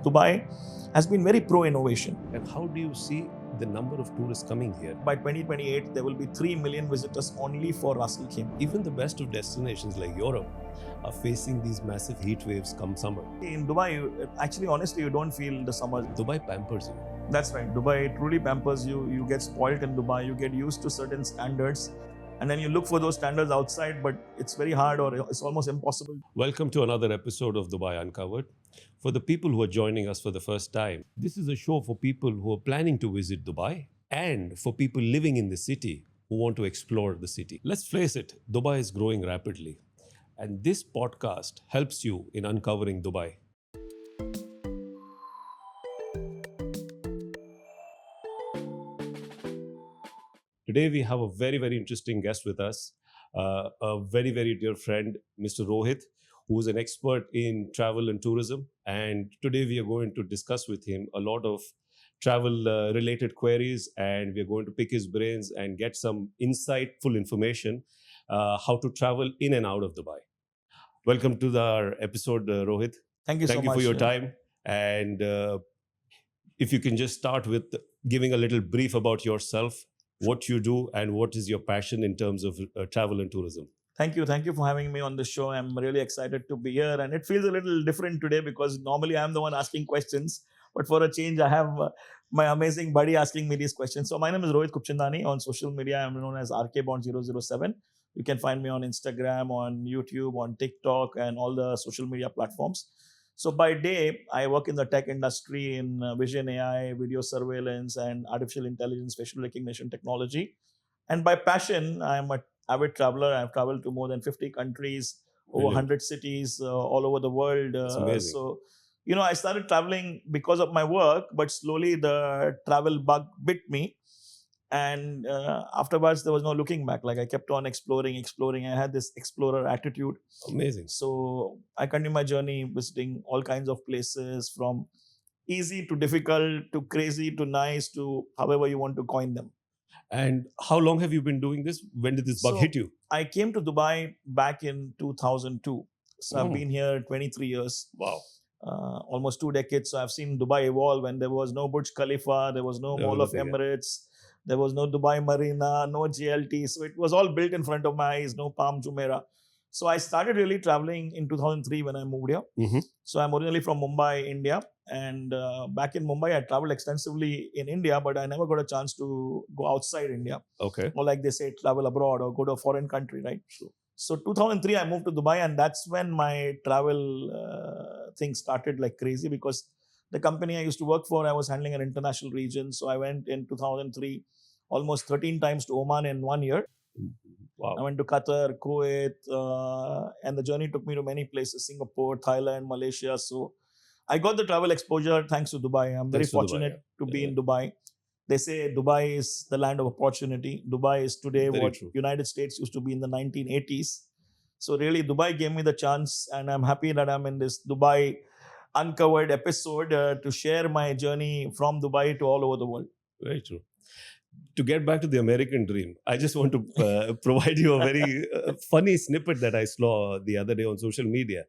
Dubai has been very pro-innovation. And how do you see the number of tourists coming here? By 2028, there will be 3 million visitors only for Ras Al Khaimah. Even the best of destinations like Europe are facing these massive heat waves come summer. In Dubai, actually, honestly, you don't feel the summer. Dubai pampers you. That's right. Dubai truly pampers you. You get spoiled in Dubai. You get used to certain standards. And then you look for those standards outside, but it's very hard or it's almost impossible. Welcome to another episode of Dubai Uncovered. For the people who are joining us for the first time, this is a show for people who are planning to visit Dubai and for people living in the city who want to explore the city. Let's face it, Dubai is growing rapidly. And this podcast helps you in uncovering Dubai. Today we have a very, very interesting guest with us, a very, very dear friend, Mr. Rohit, who is an expert in travel and tourism. And today we are going to discuss with him a lot of travel related queries, and we are going to pick his brains and get some insightful information how to travel in and out of Dubai. Welcome to our episode, Rohit. Thank you so much. Thank you for your time. And if you can just start with giving a little brief about yourself, what you do, and what is your passion in terms of travel and tourism. Thank you. Thank you for having me on the show. I'm really excited to be here. And it feels a little different today because normally I'm the one asking questions. But for a change, I have my amazing buddy asking me these questions. So my name is Rohit Khubchandani. On social media, I'm known as RKBond007. You can find me on Instagram, on YouTube, on TikTok, and all the social media platforms. So by day, I work in the tech industry in vision AI, video surveillance, and artificial intelligence, facial recognition technology. And by passion, I'm an avid traveler. I've traveled to more than 50 countries, over 100 cities all over the world. That's amazing. So, I started traveling because of my work, but slowly the travel bug bit me. And afterwards, there was no looking back. Like I kept on exploring. I had this explorer attitude. Amazing. So I continued my journey visiting all kinds of places, from easy to difficult to crazy to nice to however you want to coin them. And how long have you been doing this? When did this bug hit you? I came to Dubai back in 2002. So I've been here 23 years. Wow. Almost 2 decades. So I've seen Dubai evolve when there was no Burj Khalifa, there was no Mall of Emirates. There was no Dubai Marina, no GLT. So it was all built in front of my eyes, no Palm Jumeirah. So I started really traveling in 2003 when I moved here. Mm-hmm. So I'm originally from Mumbai, India. And back in Mumbai, I traveled extensively in India, but I never got a chance to go outside India. Okay. Or like they say, travel abroad or go to a foreign country, right? Sure. So 2003, I moved to Dubai, and that's when my travel thing started like crazy, because the company I used to work for, I was handling an international region. So I went in 2003 almost 13 times to Oman in 1 year. Wow. I went to Qatar, Kuwait, and the journey took me to many places, Singapore, Thailand, Malaysia. So I got the travel exposure thanks to Dubai. I'm very fortunate to be in Dubai. They say Dubai is the land of opportunity. Dubai is today Very what true. United States used to be in the 1980s. So really, Dubai gave me the chance, and I'm happy that I'm in this Dubai Uncovered episode to share my journey from Dubai to all over the world. Very true. To get back to the American dream, I just want to provide you a very funny snippet that I saw the other day on social media.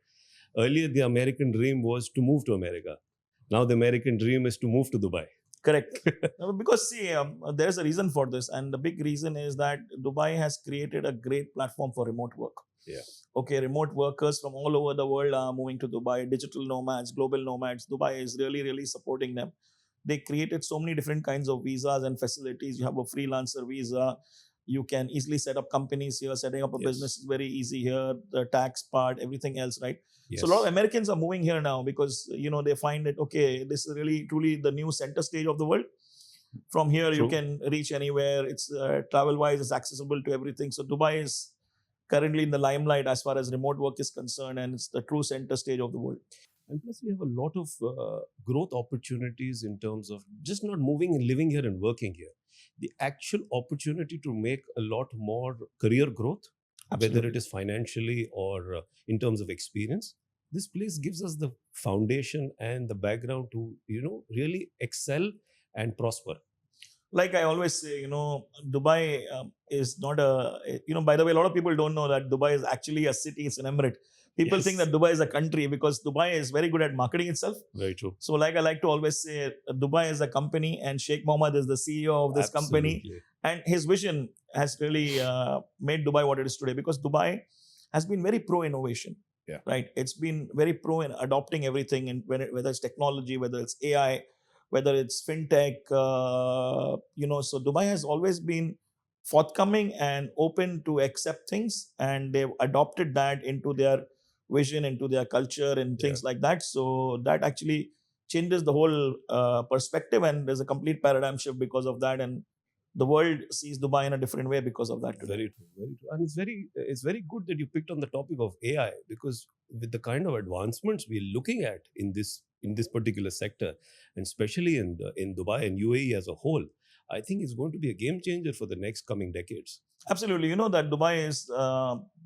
Earlier, the American dream was to move to America. Now, the American dream is to move to Dubai. Correct. Because see, there's a reason for this. And the big reason is that Dubai has created a great platform for remote work. Yeah. Okay, remote workers from all over the world are moving to Dubai, digital nomads, global nomads. Dubai is really, really supporting them. They created so many different kinds of visas and facilities. You have a freelancer visa. You can easily set up companies here. Setting up a business is very easy here. The tax part, everything else, right? Yes. So a lot of Americans are moving here now because, they find that, okay, this is really, truly the new center stage of the world. From here, you can reach anywhere. It's travel-wise, it's accessible to everything. So Dubai is currently in the limelight as far as remote work is concerned, and it's the true center stage of the world. And plus, we have a lot of growth opportunities in terms of just not moving and living here and working here. The actual opportunity to make a lot more career growth, whether it is financially or in terms of experience. This place gives us the foundation and the background to, really excel and prosper. Like I always say, Dubai is not by the way, a lot of people don't know that Dubai is actually a city. It's an emirate. People think that Yes. Dubai is a country because Dubai is very good at marketing itself. Very true. So, like I like to always say, Dubai is a company, and Sheikh Mohammed is the CEO of this company, Absolutely. and his vision has really made Dubai what it is today. Because Dubai has been very pro innovation, Yeah. right? It's been very pro in adopting everything, and whether it's technology, whether it's AI, whether it's fintech, So Dubai has always been forthcoming and open to accept things, and they've adopted that into their vision, into their culture, and Yeah. things like that. So that actually changes the whole perspective, and there's a complete paradigm shift because of that. And the world sees Dubai in a different way because of that today. Very true, very true. And it's very good that you picked on the topic of AI, because with the kind of advancements we're looking at in this particular sector, and especially in Dubai and UAE as a whole, I think it's going to be a game changer for the next coming decades. Absolutely. You know that Dubai is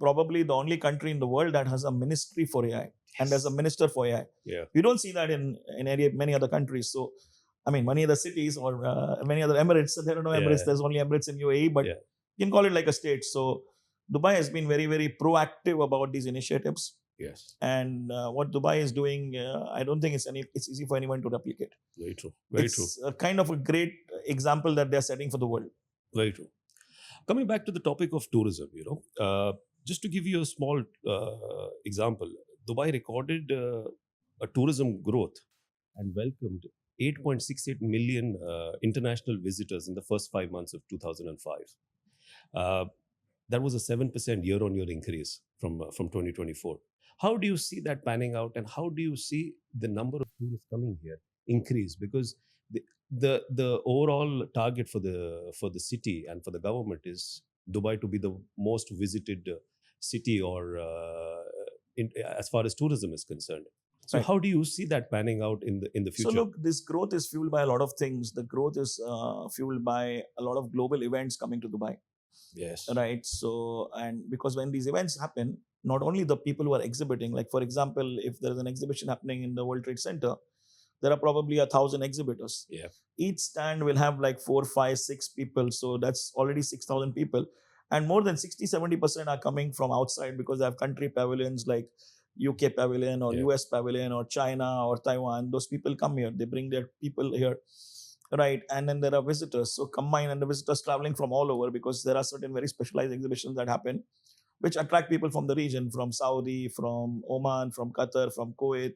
probably the only country in the world that has a ministry for AI and has a Yes. minister for AI. Yeah. We don't see that in many other countries. So, I mean, many other cities or many other Emirates. There are no Emirates. Yeah. There's only Emirates in UAE, but Yeah. you can call it like a state. So, Dubai has been very, very proactive about these initiatives. Yes. And what Dubai is doing, I don't think it's easy for anyone to replicate. Very true. Very It's true. a kind of a great example that they're setting for the world. Very true. Coming back to the topic of tourism, just to give you a small example, Dubai recorded a tourism growth and welcomed 8.68 million international visitors in the first 5 months of 2005. Uh, that was a 7% year-on-year increase from 2024. How do you see that panning out, and how do you see the number of tourists coming here increase? Because the overall target for the city and for the government is Dubai to be the most visited city, or as far as tourism is concerned. So Right. how do you see that panning out in the So future? look, this growth is fueled by a lot of things. The growth is fueled by a lot of global events coming to Dubai, Yes. right? So, and because when these events happen, not only the people who are exhibiting, like for example, if there is an exhibition happening in the World Trade Center, there are probably 1,000 exhibitors. Yeah. Each stand will have like 4, 5, 6 people. So that's already 6,000 people. And more than 60-70% are coming from outside because they have country pavilions like UK pavilion or Yeah. US pavilion or China or Taiwan. Those people come here. They bring their people here. Right. And then there are visitors. So combine, and the visitors traveling from all over because there are certain very specialized exhibitions that happen which attract people from the region, from Saudi, from Oman, from Qatar, from Kuwait,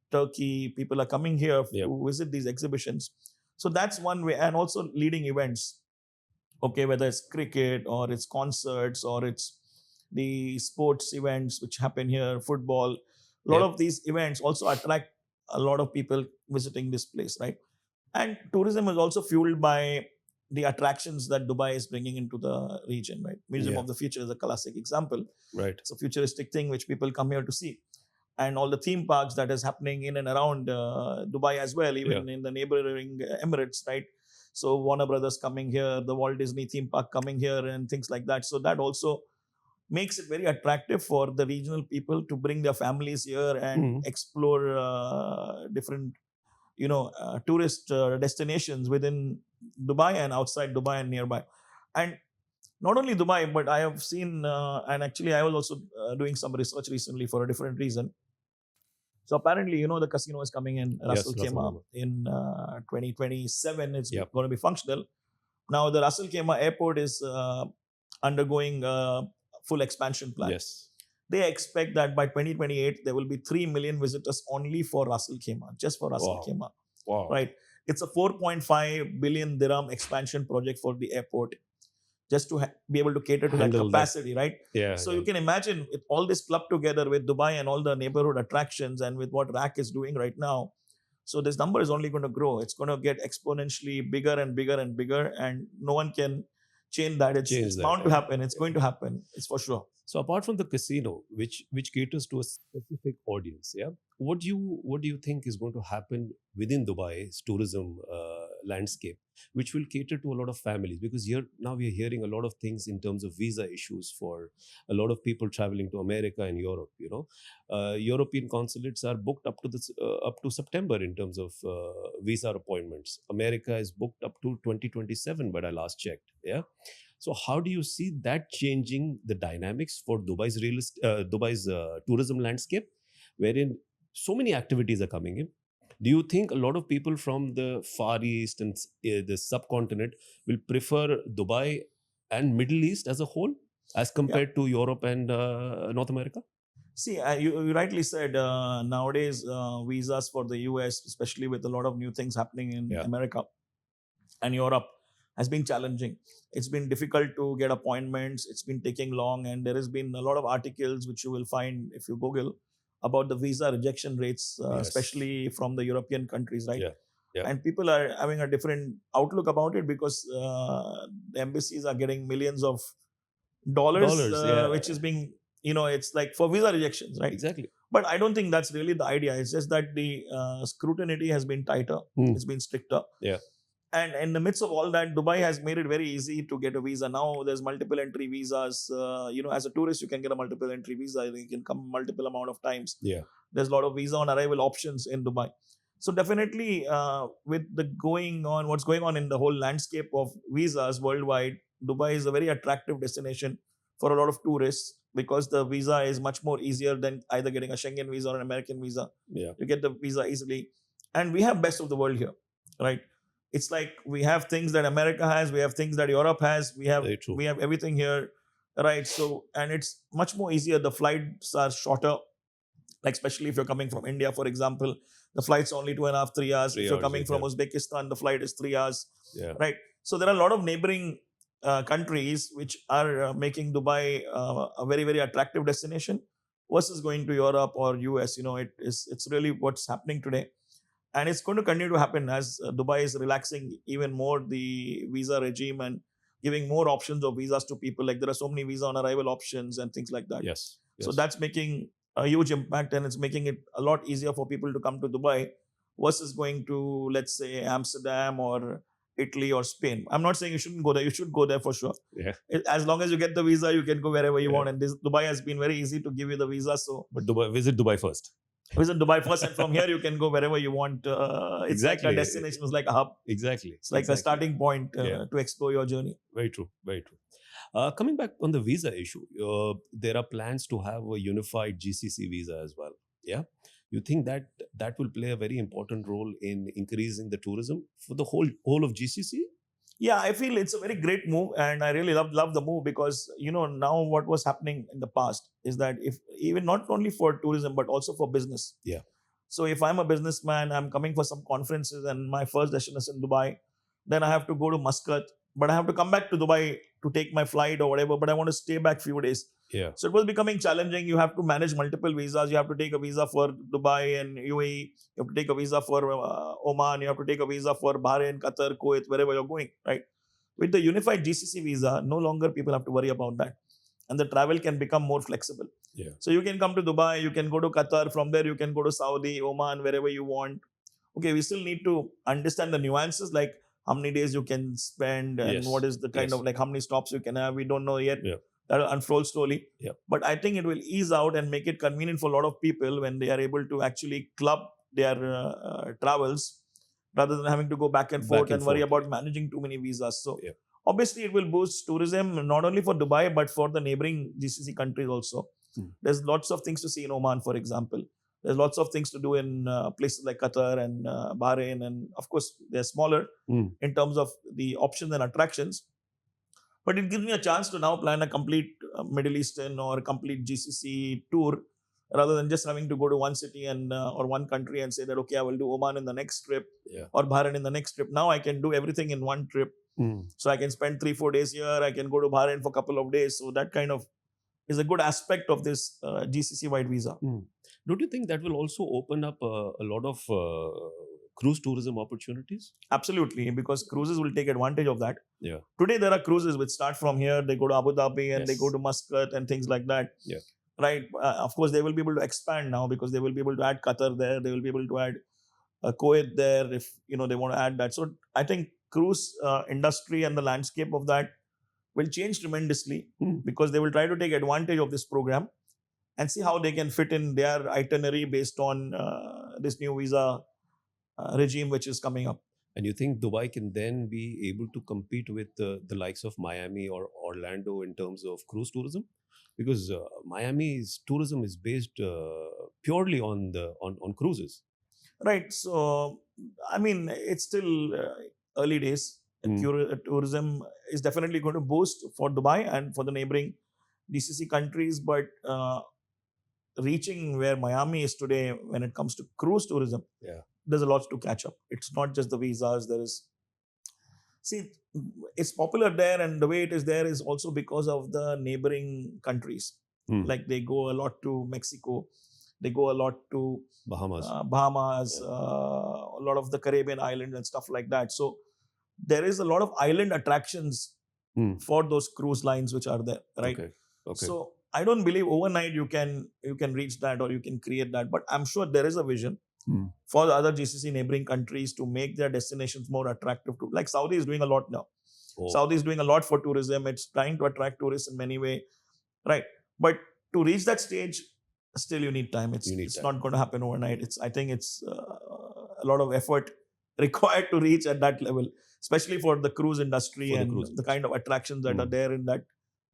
Turkey. People are coming here Yep. to visit these exhibitions. So that's one way. And also leading events. Okay, whether it's cricket or it's concerts or it's the sports events which happen here, football. A lot Yep. of these events also attract a lot of people visiting this place, right? And tourism is also fueled by the attractions that Dubai is bringing into the region, right? Museum Yeah. of the Future is a classic example. Right. It's a futuristic thing which people come here to see. And all the theme parks that is happening in and around Dubai as well, even in the neighboring Emirates, right? So Warner Brothers coming here, the Walt Disney theme park coming here, and things like that. So that also makes it very attractive for the regional people to bring their families here and Mhm. explore different, tourist destinations within Dubai and outside Dubai and nearby. And not only Dubai, but I have seen, and actually I was also doing some research recently for a different reason. So apparently, the casino is coming in Yes, Russell Ras Al Khaimah Khaimah. in 2027. It's Yep. going to be functional. Now, the Russell Khaimah airport is undergoing a full expansion plan. Yes. They expect that by 2028, there will be 3 million visitors only for Russell Khaimah, just for Russell Wow. Khaimah, Wow. right? It's a 4.5 billion dirham expansion project for the airport just to be able to cater to that Handle that. capacity, right? Yeah. So yeah. you can imagine with all this club together with Dubai and all the neighborhood attractions and with what RAC is doing right now. So this number is only going to grow. It's going to get exponentially bigger and bigger and bigger, and no one can change that. Change It's that, bound to yeah. happen. It's going to happen. It's for sure. So apart from the casino, which caters to a specific audience, yeah, what do you think is going to happen within Dubai's tourism landscape, which will cater to a lot of families? Because here now we are hearing a lot of things in terms of visa issues for a lot of people traveling to America and Europe. European consulates are booked up to September in terms of visa appointments. America is booked up to 2027, but I last checked. Yeah. So how do you see that changing the dynamics for Dubai's tourism landscape, wherein so many activities are coming in? Do you think a lot of people from the Far East and the subcontinent will prefer Dubai and Middle East as a whole as Yeah. compared to Europe and North America? See, you rightly said nowadays visas for the US, especially with a lot of new things happening in Yeah. America and Europe, has been challenging. It's been difficult to get appointments. It's been taking long, and there has been a lot of articles which you will find if you Google about the visa rejection rates, Yes. especially from the European countries, right? Yeah. Yeah. And people are having a different outlook about it because the embassies are getting millions of dollars, Dollars. Yeah. which is being, it's like for visa rejections, right? Exactly. But I don't think that's really the idea. It's just that the scrutiny has been tighter, it's been stricter. Yeah. And in the midst of all that, Dubai has made it very easy to get a visa. Now there's multiple entry visas. As a tourist, you can get a multiple entry visa. You can come multiple amount of times. Yeah. There's a lot of visa on arrival options in Dubai. So definitely, with what's going on in the whole landscape of visas worldwide, Dubai is a very attractive destination for a lot of tourists because the visa is much more easier than either getting a Schengen visa or an American visa. Yeah. You get the visa easily, and we have best of the world here, right? It's like we have things that America has, we have things that Europe has, Very true. we have everything here, right? So, and it's much more easier. The flights are shorter, like especially if you're coming from India, for example, the flight's only 2.5, 3 hours. If you're coming from Uzbekistan, the flight is 3 hours, right? So there are a lot of neighboring countries which are making Dubai a very, very attractive destination versus going to Europe or US. It's really what's happening today. And it's going to continue to happen as Dubai is relaxing even more the visa regime and giving more options of visas to people. Like there are so many visa on arrival options and things like that. Yes. So that's making a huge impact, and it's making it a lot easier for people to come to Dubai versus going to, let's say, Amsterdam or Italy or Spain. I'm not saying you shouldn't go there. You should go there for sure. Yeah. As long as you get the visa, you can go wherever you want. And Dubai has been very easy to give you the visa. So, but visit Dubai first. Visit Dubai first, and from here you can go wherever you want. It's Exactly. like a destination. It's like a hub. Exactly. It's like a starting point to explore your journey. Very true. Very true. Coming back on the visa issue, there are plans to have a unified GCC visa as well. Yeah. You think that will play a very important role in increasing the tourism for the whole of GCC? Yeah, I feel it's a very great move, and I really love the move because now what was happening in the past is that if even not only for tourism but also for business. Yeah. So if I'm a businessman, I'm coming for some conferences, and my first destination is Dubai, then I have to go to Muscat, but I have to come back to Dubai to take my flight or whatever. But I want to stay back few days. Yeah. So it was becoming challenging. You have to manage multiple visas. You have to take a visa for Dubai and UAE. You have to take a visa for Oman. You have to take a visa for Bahrain, Qatar, Kuwait, wherever you're going, right? With the unified GCC visa, no longer people have to worry about that. And the travel can become more flexible. Yeah. So you can come to Dubai, you can go to Qatar. From there, you can go to Saudi, Oman, wherever you want. Okay, we still need to understand the nuances, like how many days you can spend and what is the kind of like how many stops you can have. We don't know yet. Yeah. That'll unfold slowly. Yeah. But I think it will ease out and make it convenient for a lot of people when they are able to actually club their travels rather than having to go back and forth and worry about managing too many visas. So obviously it will boost tourism not only for Dubai but for the neighboring GCC countries also. There's lots of things to see in Oman, for example. There's lots of things to do in places like Qatar and Bahrain, and of course they're smaller in terms of the options and attractions. But it gives me a chance to now plan a complete Middle Eastern or a complete GCC tour rather than just having to go to one city and or one country and say that, okay, I will do Oman in the next trip or Bahrain in the next trip. Now I can do everything in one trip. So I can spend 3-4 days here. I can go to Bahrain for a couple of days. So that kind of is a good aspect of this GCC-wide visa. Don't you think that will also open up a lot of cruise tourism opportunities? Absolutely, because cruises will take advantage of that. Yeah. Today there are cruises which start from here, they go to Abu Dhabi and they go to Muscat and things like that. Yeah. Right. Of course, they will be able to expand now because they will be able to add Qatar there. They will be able to add Kuwait there if they want to add that. So I think cruise industry and the landscape of that will change tremendously because they will try to take advantage of this program and see how they can fit in their itinerary based on this new visa regime which is coming up. And you think Dubai can then be able to compete with the likes of Miami or Orlando in terms of cruise tourism? Because Miami's tourism is based purely on on cruises. Right. So, I mean, it's still early days. Mm. Tourism is definitely going to boost for Dubai and for the neighboring GCC countries, but reaching where Miami is today when it comes to cruise tourism, Yeah. there's a lot to catch up. It's not just the visas. There is, see, it's popular there, and the way it is there is also because of the neighboring countries. Mm. Like they go a lot to Mexico, they go a lot to Bahamas. Bahamas, Yeah. a lot of the Caribbean islands and stuff like that. So there is a lot of island attractions Mm. for those cruise lines which are there, right? Okay. Okay. So I don't believe overnight you can reach that or you can create that, but I'm sure there is a vision Mm. for the other GCC neighboring countries to make their destinations more attractive. To like Saudi is doing a lot now. Oh. Saudi is doing a lot for tourism. It's trying to attract tourists in many way, right? But to reach that stage, still you need time. You need It's time. not going to happen overnight. I think it's a lot of effort required to reach at that level, especially for the cruise industry For the and cruise the industry. kind of attractions that are there in that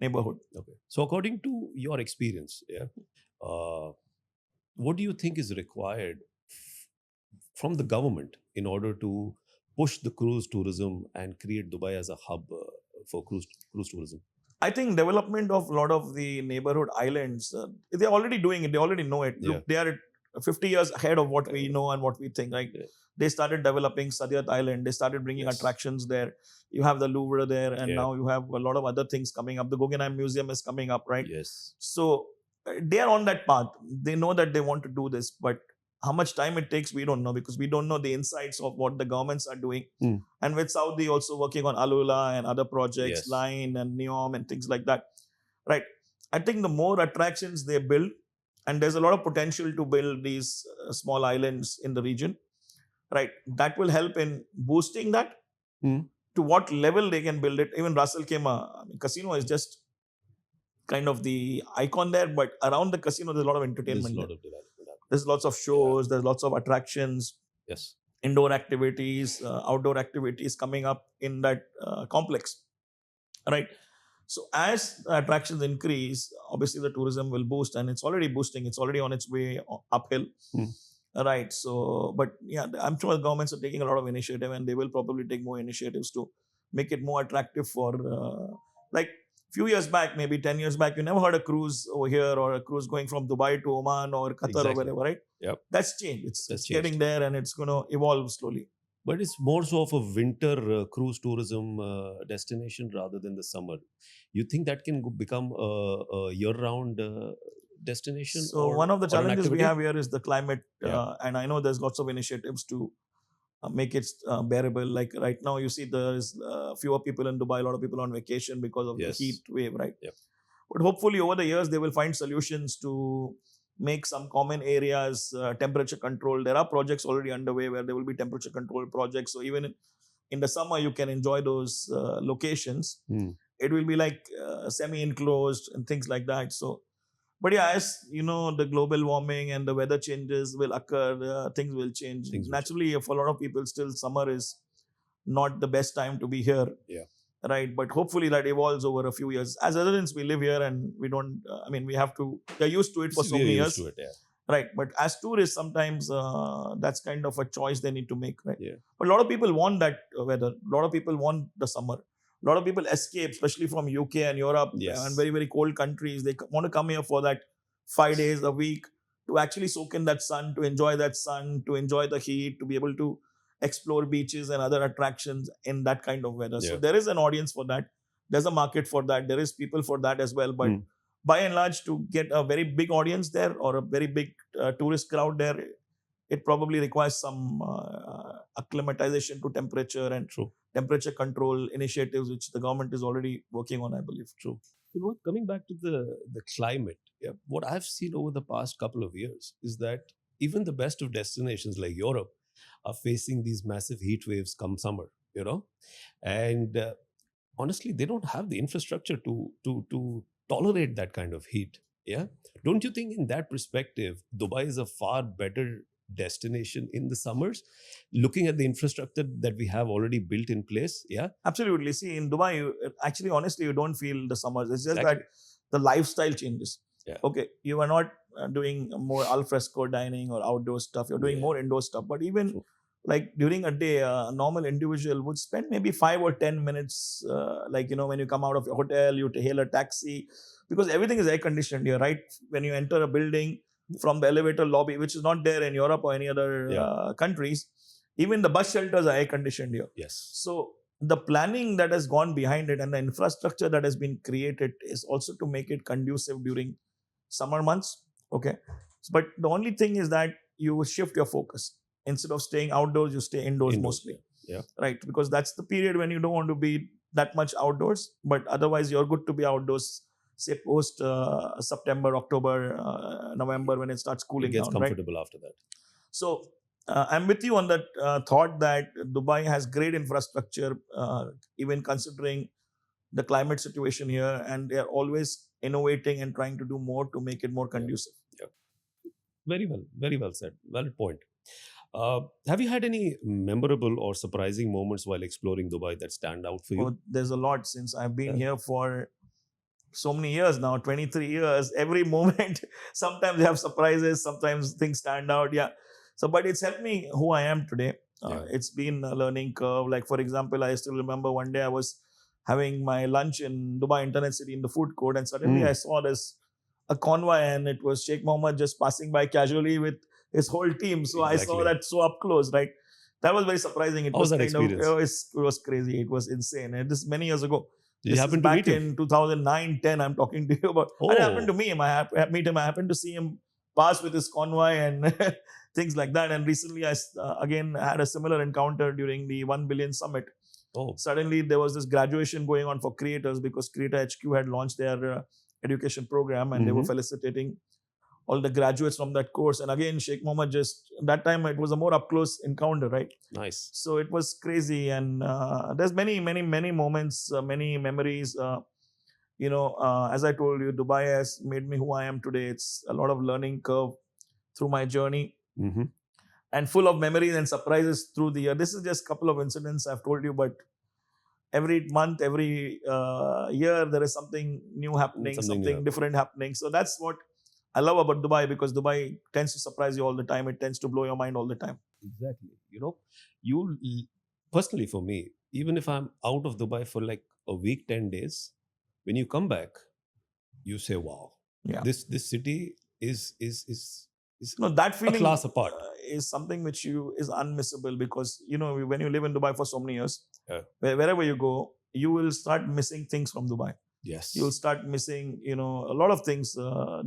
neighborhood. Okay. So according to your experience, yeah, what do you think is required from the government in order to push the cruise tourism and create Dubai as a hub for cruise tourism? I think development of a lot of the neighborhood islands, they're already doing it. They already know it. Yeah. Look, they are 50 years ahead of what we know and what we think. Right? Yeah. They started developing Sadyat Island. They started bringing Yes. attractions there. You have the Louvre there, and Yeah. now you have a lot of other things coming up. The Guggenheim Museum is coming up, right? Yes. So they are on that path. They know that they want to do this, but how much time it takes, we don't know because we don't know the insights of what the governments are doing. Mm. And with Saudi also working on Alula and other projects, Yes. Line and Neom and things like that, right? I think the more attractions they build, and there's a lot of potential to build these small islands in the region, right? That will help in boosting that. Mm. To what level they can build it. Even Russell Kema, casino is just kind of the icon there, but around the casino, there's a lot of There's entertainment. a lot there. of development. There's lots of shows, there's lots of attractions, Yes. indoor activities, outdoor activities coming up in that complex, right? So as the attractions increase, obviously the tourism will boost, and it's already boosting. It's already on its way uphill, Mm. right? So, but yeah, I'm sure the governments are taking a lot of initiative, and they will probably take more initiatives to make it more attractive for, like few years back, maybe 10 years back, you never heard a cruise over here or a cruise going from Dubai to Oman or Qatar or Exactly. wherever, right? Yep. That's changed. It's That's getting changed. there, and it's going to evolve slowly. But it's more so of a winter cruise tourism destination rather than the summer. You think that can become a year-round destination? So one of the or an challenges we activity? have here is the climate, Yeah. and I know there's lots of initiatives to make it bearable. Like right now, you see there's fewer people in Dubai, a lot of people on vacation because of Yes. the heat wave, right? Yep. But hopefully, over the years, they will find solutions to make some common areas temperature controlled. There are projects already underway where there will be temperature controlled projects. So even in the summer, you can enjoy those locations. Hmm. It will be like semi-enclosed and things like that. So, but yeah, as you know, the global warming and the weather changes will occur. Things will change. Things will Naturally, for a lot of people, still summer is not the best time to be here. Yeah. Right, but hopefully that evolves over a few years. As residents, we live here and we don't. We have to. We're used to it for so We are many used years. to it. Yeah. Right, but as tourists, sometimes that's kind of a choice they need to make, right? Yeah. But a lot of people want that weather. A lot of people want the summer. A lot of people escape, especially from UK and Europe Yes. and very, very cold countries. They want to come here for that 5 days a week to actually soak in that sun, to enjoy that sun, to enjoy the heat, to be able to explore beaches and other attractions in that kind of weather. So Yeah. there is an audience for that. There's a market for that. There is people for that as well. But Mm. by and large, to get a very big audience there or a very big tourist crowd there, it probably requires some acclimatization to temperature and True. temperature control initiatives, which the government is already working on, I believe. True. You know, coming back to the climate, yeah, what I've seen over the past couple of years is that even the best of destinations like Europe are facing these massive heat waves come summer. You know, and honestly, they don't have the infrastructure to tolerate that kind of heat. Yeah, don't you think in that perspective, Dubai is a far better destination in the summers, looking at the infrastructure that we have already built in place. Yeah, Absolutely. See, in Dubai, actually, honestly, you don't feel the summers. It's just that exactly. the lifestyle changes. Yeah, Okay, you are not doing more al fresco dining or outdoor stuff. You're doing yeah, more indoor stuff. But even true. like during a day, a normal individual would spend maybe 5 or 10 minutes. Like, when you come out of your hotel, you hail a taxi because everything is air conditioned here, right? When you enter a building from the elevator lobby, which is not there in Europe or any other Yeah, countries, even the bus shelters are air conditioned here. yes, So the planning that has gone behind it and the infrastructure that has been created is also to make it conducive during summer months. Okay. But the only thing is that you shift your focus. Instead of staying outdoors, you stay indoors indoors. mostly. Yeah, Right. Because that's the period when you don't want to be that much outdoors. But otherwise, you're good to be outdoors, say post September, October, November, when it starts it cooling gets down. Right. comfortable after that. So I'm with you on that thought that Dubai has great infrastructure, even considering the climate situation here, and they are always innovating and trying to do more to make it more Yeah, conducive. yeah. Very well said. Valid point. Have you had any memorable or surprising moments while exploring Dubai that stand out for you? Oh, there's a lot since I've been Yeah. here for so many years now, 23 years. Every moment, sometimes you have surprises, sometimes things stand out. Yeah. So, but it's helped me who I am today. Yeah. It's been a learning curve. Like, for example, I still remember one day I was having my lunch in Dubai Internet City in the food court, and suddenly I Mm, saw this a convoy, and it was Sheikh Mohammed just passing by casually with his whole team. So I saw exactly. that so up close, right? That was very surprising. It How was was that kind of, experience? it was crazy. It was insane. And this many years ago. Did you This is happen to meet back him? in 2009, 10. I'm talking to you about. And it happened to Oh, me. Meet him. I happened to see him pass with his convoy and things like that. And recently, I again had a similar encounter during the 1 billion summit. oh, Suddenly, there was this graduation going on for creators because Creator HQ had launched their education program, and they were hmm, felicitating all the graduates from that course. And again, Sheikh Mohammed just that time it was a more up close encounter, right? nice. So it was crazy, and there's many moments, many memories. As I told you, Dubai has made me who I am today. It's a lot of learning curve through my journey Hmm. and full of memories and surprises through the year. This is just a couple of incidents I've told you, but every month, every year, there is something new happening, Something new something happening. different happening. So that's what I love about Dubai, because Dubai tends to surprise you all the time. It tends to blow your mind all the time. Exactly. You personally for me, even if I'm out of Dubai for like a week, 10 days, when you come back, you say, wow, Yeah. this city is No, that a feeling class apart. is something which you is unmissable, because when you live in Dubai for so many years, Yeah. wherever you go, you will start missing things from Dubai. You'll Yes. start missing a lot of things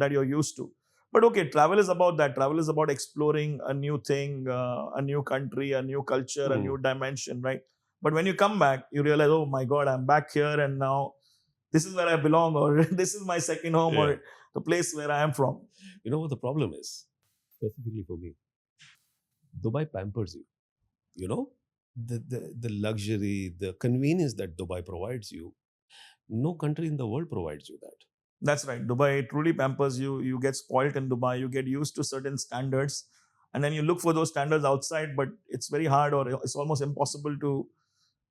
that you're used to. But okay, travel is about that. Travel is about exploring a new thing, a new country, a new culture, a Hmm. new dimension, right? But when you come back, you realize, oh my God, I'm back here, and now this is where I belong, or this is my second home, Yeah. or the place where I am from. You know what the problem is? Specifically for me, Dubai pampers you. You know, the luxury, the convenience that Dubai provides you, no country in the world provides you that. That's right. Dubai truly pampers you. You get spoilt in Dubai. You get used to certain standards, and then you look for those standards outside. But it's very hard, or it's almost impossible to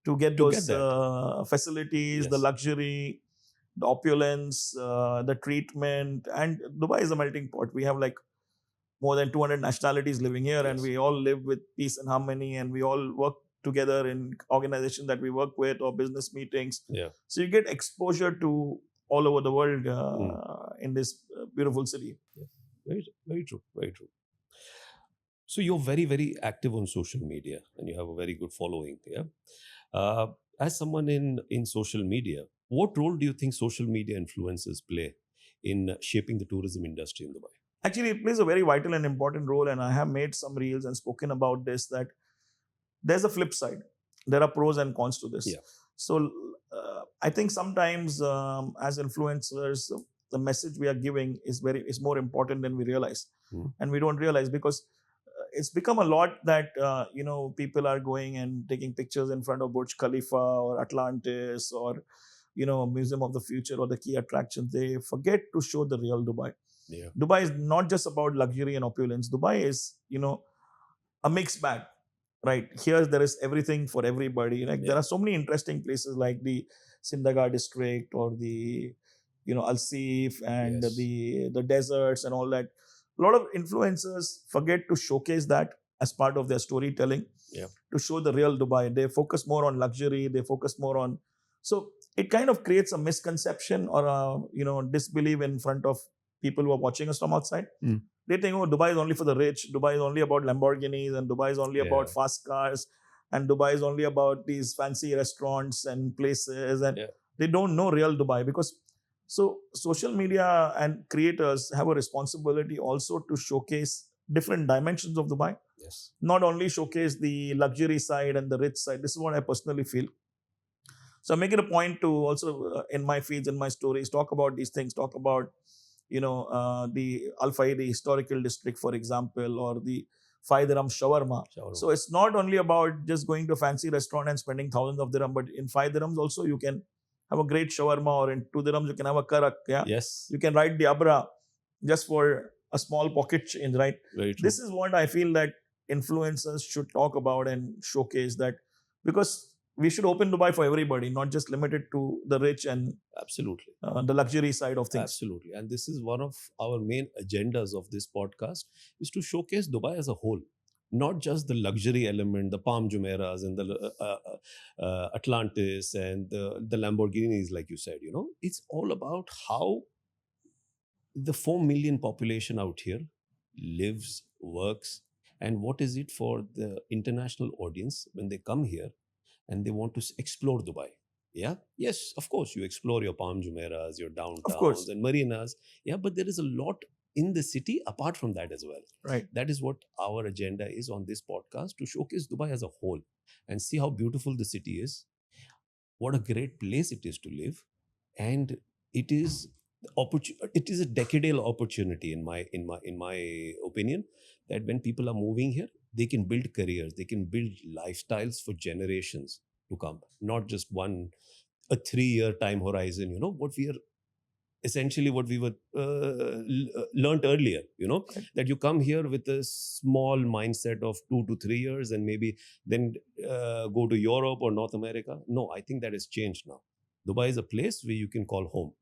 get To get those that, facilities, the yes, luxury, the opulence, the treatment. And Dubai is a melting pot. We have like more than 200 nationalities living here, and yes, we all live with peace and harmony, and we all work together in organizations that we work with or business meetings. yeah. So you get exposure to all over the world Mm. in this beautiful city. Yes. Very true, very true. So you're very, very active on social media, and you have a very good following. Yeah. Uh, as someone in social media, what role do you think social media influencers play in shaping the tourism industry in Dubai? Actually, it plays a very vital and important role, and I have made some reels and spoken about this, that there's a flip side. There are pros and cons to this. Yeah. So I think sometimes as influencers, the message we are giving is more important than we realize, Mm. and we don't realize, because it's become a lot that people are going and taking pictures in front of Burj Khalifa or Atlantis, or Museum of the Future, or the key attractions. They forget to show the real Dubai. Yeah. Dubai is not just about luxury and opulence. Dubai is, a mixed bag, right? Here there is everything for everybody. Like there Yeah. are so many interesting places like the Sindaga district or the Al Sif and Yes. the deserts and all that. A lot of influencers forget to showcase that as part of their storytelling, Yeah. to show the real Dubai. They focus more on luxury. They focus more on, so it kind of creates a misconception or a disbelief in front of people who are watching us from outside. Mm. They think, oh, Dubai is only for the rich. Dubai is only about Lamborghinis, and Dubai is only Yeah. about fast cars, and Dubai is only about these fancy restaurants and places. And Yeah. they don't know real Dubai because so social media and creators have a responsibility also to showcase different dimensions of Dubai, Yes. not only showcase the luxury side and the rich side. This is what I personally feel. So I make it a point to also in my feeds, in my stories, talk about these things, talk about the Al Faidi historical district, for example, or the 5 dirham shawarma. So Shawarma. it's not only about just going to a fancy restaurant and spending thousands of dirham, but in 5 dirhams also you can have a great shawarma, or in 2 dirhams you can have a karak. Yeah, Yes. you can ride the abra just for a small pocket change, right? Very true. This is what I feel that influencers should talk about and showcase that, because we should open Dubai for everybody, not just limited to the rich and Absolutely. the luxury side of things. Absolutely. And this is one of our main agendas of this podcast, is to showcase Dubai as a whole. Not just the luxury element, the Palm Jumeirahs and the Atlantis and the Lamborghinis, like you said, it's all about how the 4 million population out here lives, works, and what is it for the international audience when they come here and they want to explore Dubai. Yeah. Yes, of course, you explore your Palm Jumeirahs, your Of course. downtowns and marinas. Yeah, but there is a lot in the city apart from that as well. Right. That is what our agenda is on this podcast, to showcase Dubai as a whole and see how beautiful the city is, what a great place it is to live, and it is it is a decadal opportunity in my opinion, that when people are moving here, they can build careers, they can build lifestyles for generations to come, not just a 3-year time horizon. What we are essentially what we were learned earlier, that you come here with a small mindset of 2 to 3 years and maybe then go to Europe or North America. No, I think that has changed now. Dubai is a place where you can call home.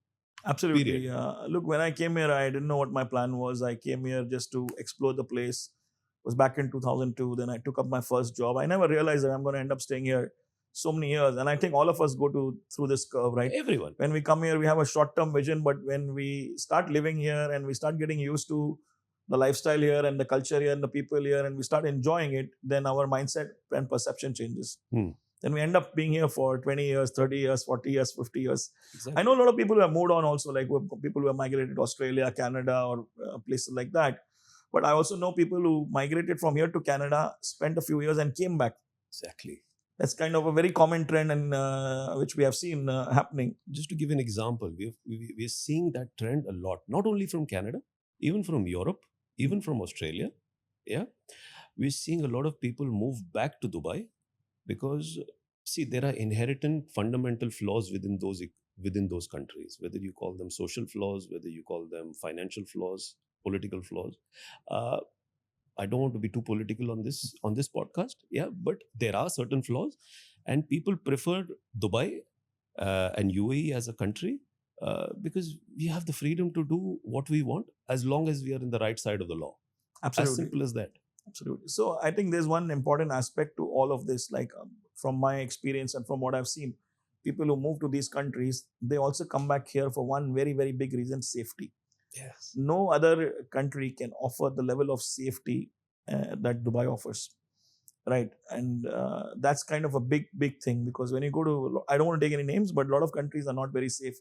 Absolutely. Look, when I came here, I didn't know what my plan was. I came here just to explore the place. It was back in 2002. Then I took up my first job. I never realized that I'm going to end up staying here so many years. And I think all of us go through this curve, right? Everyone. When we come here, we have a short-term vision, but when we start living here and we start getting used to the lifestyle here and the culture here and the people here, and we start enjoying it, then our mindset and perception changes. Then we end up being here for 20 years, 30 years, 40 years, 50 years. Exactly. I know a lot of people who have moved on also, like people who have migrated to Australia, Canada, or places like that. But I also know people who migrated from here to Canada, spent a few years and came back. Exactly. That's kind of a very common trend, and which we have seen happening. Just to give an example, we're seeing that trend a lot, not only from Canada, even from Europe, even from Australia. Yeah. We're seeing a lot of people move back to Dubai because, see, there are inherent fundamental flaws within those countries, whether you call them social flaws, whether you call them financial flaws, political flaws. I don't want to be too political on this podcast. Yeah, but there are certain flaws, and people prefer Dubai and UAE as a country because we have the freedom to do what we want as long as we are in the right side of the law. Absolutely. As simple as that. Absolutely. So I think there's one important aspect to all of this. Like from my experience and from what I've seen, people who move to these countries, they also come back here for one very, very big reason: safety. Yes. No other country can offer the level of safety that Dubai offers, right? And that's kind of a big thing, because when you go to, I don't want to take any names, but a lot of countries are not very safe.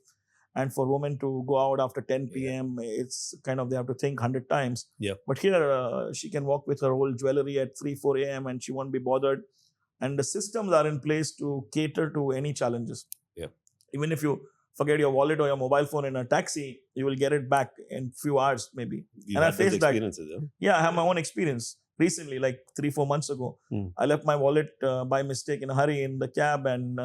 And for women to go out after 10 p.m., it's kind of, they have to think 100 times. Yeah. But here, she can walk with her old jewelry at 3, 4 a.m. and she won't be bothered. And the systems are in place to cater to any challenges. Yeah. Even if you forget your wallet or your mobile phone in a taxi, you will get it back in few hours maybe. You and I had those faced that. experiences, huh? Yeah, I have my own experience. Recently, like 3-4 months ago, I left my wallet by mistake in a hurry in the cab, and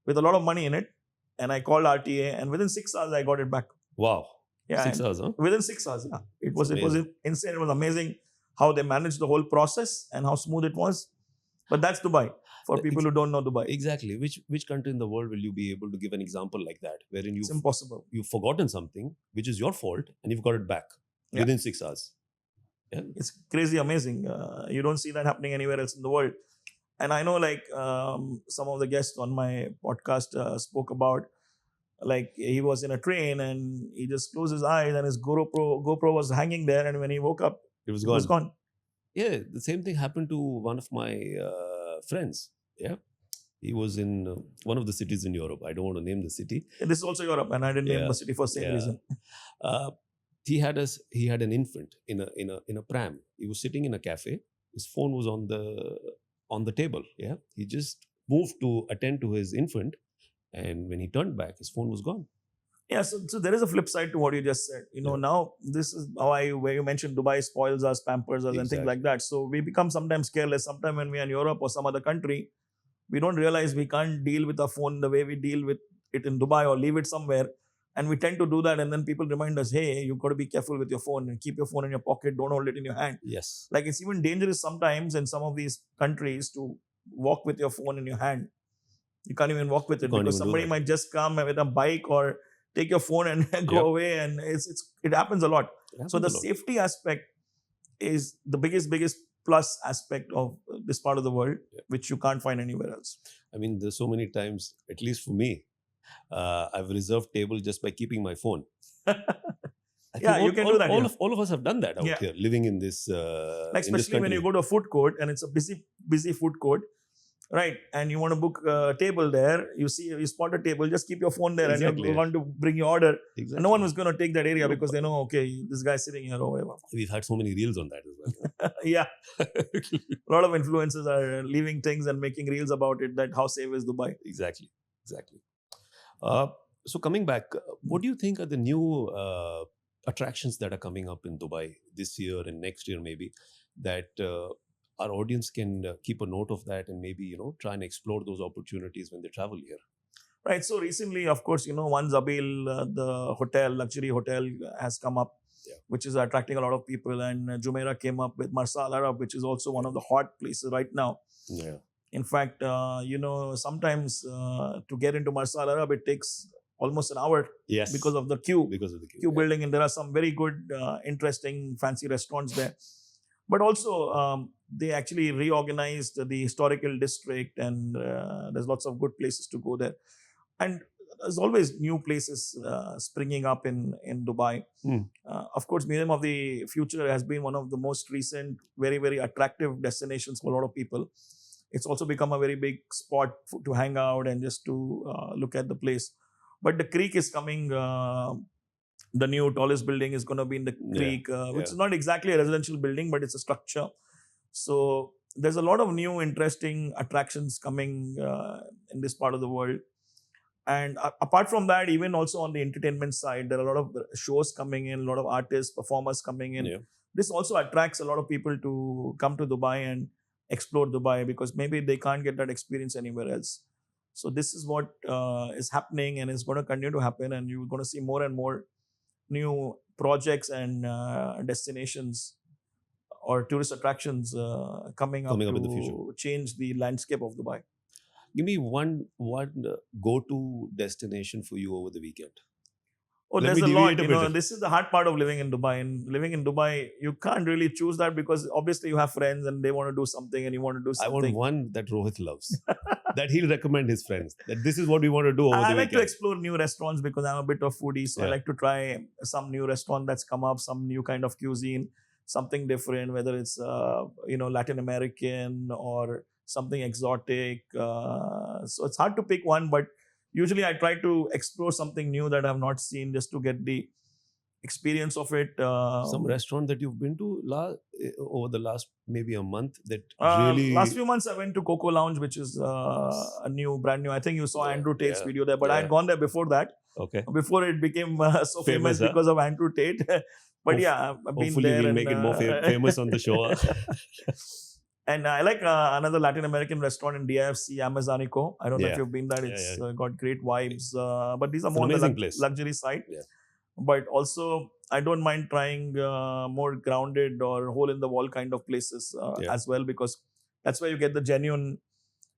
with a lot of money in it. And I called RTA, and within 6 hours, I got it back. Wow. Yeah, 6 hours, huh? Within 6 hours, yeah. It was insane. It was amazing. how they managed the whole process and how smooth it was. But that's Dubai for people who don't know Dubai. Exactly. Which country in the world will you be able to give an example like that, wherein It's impossible. you've forgotten something which is your fault and you've got it back Yeah. within 6 hours? Yeah. It's crazy amazing. You don't see that happening anywhere else in the world. And I know, like, some of the guests on my podcast spoke about, like, he was in a train and he just closed his eyes and his GoPro was hanging there, and when he woke up, It was it gone. was gone. Yeah, the same thing happened to one of my friends. Yeah, he was in one of the cities in Europe. I don't want to name the city. This is also Europe, and I didn't name Yeah, the city for the same yeah. reason. He had an infant in a pram. He was sitting in a cafe. His phone was on the table. Yeah, he just moved to attend to his infant, and when he turned back, his phone was gone. Yeah, so there is a flip side to what you just said. Yeah. Now this is where you mentioned Dubai spoils us, pampers us, and things Exactly. like that. So we become sometimes careless. Sometimes when we are in Europe or some other country, we don't realize we can't deal with our phone the way we deal with it in Dubai or leave it somewhere. And we tend to do that. And then people remind us, hey, you've got to be careful with your phone and keep your phone in your pocket. Don't hold it in your hand. Yes. Like, it's even dangerous sometimes in some of these countries to walk with your phone in your hand. You can't even walk with it can't because even do somebody that. might just come with a bike or take your phone and go Yep. away. And it happens a lot. It So the happens a lot. safety aspect is the biggest plus aspect of this part of the world, which you can't find anywhere else. I mean, there's so many times, at least for me, I've reserved table just by keeping my phone. I think Yeah, you can do that, yeah. All of us have done that out Yeah. here, living in this. Like, especially when you go to a food court and it's a busy food court, right? And you want to book a table there, you spot a table, just keep your phone there, Exactly. and you want to bring your order. Exactly. And no one was going to take that area No, because they know, okay, this guy's sitting here or whatever. We've had so many reels on that as well. Yeah, a lot of influencers are leaving things and making reels about it, that how safe is Dubai. Exactly. So coming back, what do you think are the new attractions that are coming up in Dubai this year and next year, maybe, that our audience can keep a note of that and maybe try and explore those opportunities when they travel here? Right. So recently, of course, One Zabil, the luxury hotel, has come up, which is attracting a lot of people. And Jumeirah came up with Marsa Al Arab, which is also one of the hot places right now. Yeah. In fact, sometimes to get into Marsa Al Arab, it takes almost an hour. Yes. Because of the queue. Because of the queue. Queue building, and there are some very good, interesting, fancy restaurants there. But also, they actually reorganized the historical district, and there's lots of good places to go there. And there's always new places springing up in Dubai. Of course, Museum of the Future has been one of the most recent, very, very attractive destinations for a lot of people. It's also become a very big spot to hang out and just to look at the place. But the creek is coming. The new tallest building is going to be in the creek, which is not exactly a residential building, but it's a structure. So there's a lot of new interesting attractions coming in this part of the world. And apart from that, even also on the entertainment side, there are a lot of shows coming in, a lot of artists, performers coming in. Yeah. This also attracts a lot of people to come to Dubai and explore Dubai, because maybe they can't get that experience anywhere else. So this is what is happening, and is going to continue to happen. And you're going to see more and more new projects and destinations or tourist attractions coming up in the to future. change the landscape of Dubai. Give me one go-to destination for you over the weekend. Oh, Let there's me a lot. deviate a bit. This is the hard part of living in Dubai. And living in Dubai, you can't really choose that, because obviously you have friends and they want to do something and you want to do I something. want one that Rohit loves, that he'll recommend his friends, that this is what we want to do over the I weekend. like to explore new restaurants because I'm a bit of foodie. So I like to try some new restaurant that's come up, some new kind of cuisine, something different, whether it's, Latin American or something exotic. So it's hard to pick one, but usually I try to explore something new that I've not seen, just to get the experience of it. Some restaurant that you've been to over the last maybe a month that really... Last few months I went to Coco Lounge, which is brand new. I think you saw Andrew Tate's video there, but I had gone there before that. Okay. Before it became so famous huh? because of Andrew Tate. But I've been hopefully there. We'll make it more famous on the show. And I like another Latin American restaurant in DIFC, Amazonico. I don't know if you've been there. It's got great vibes. But these are more on the luxury side. Yeah. but also I don't mind trying more grounded or hole in the wall kind of places Yeah. as well, because that's where you get the genuine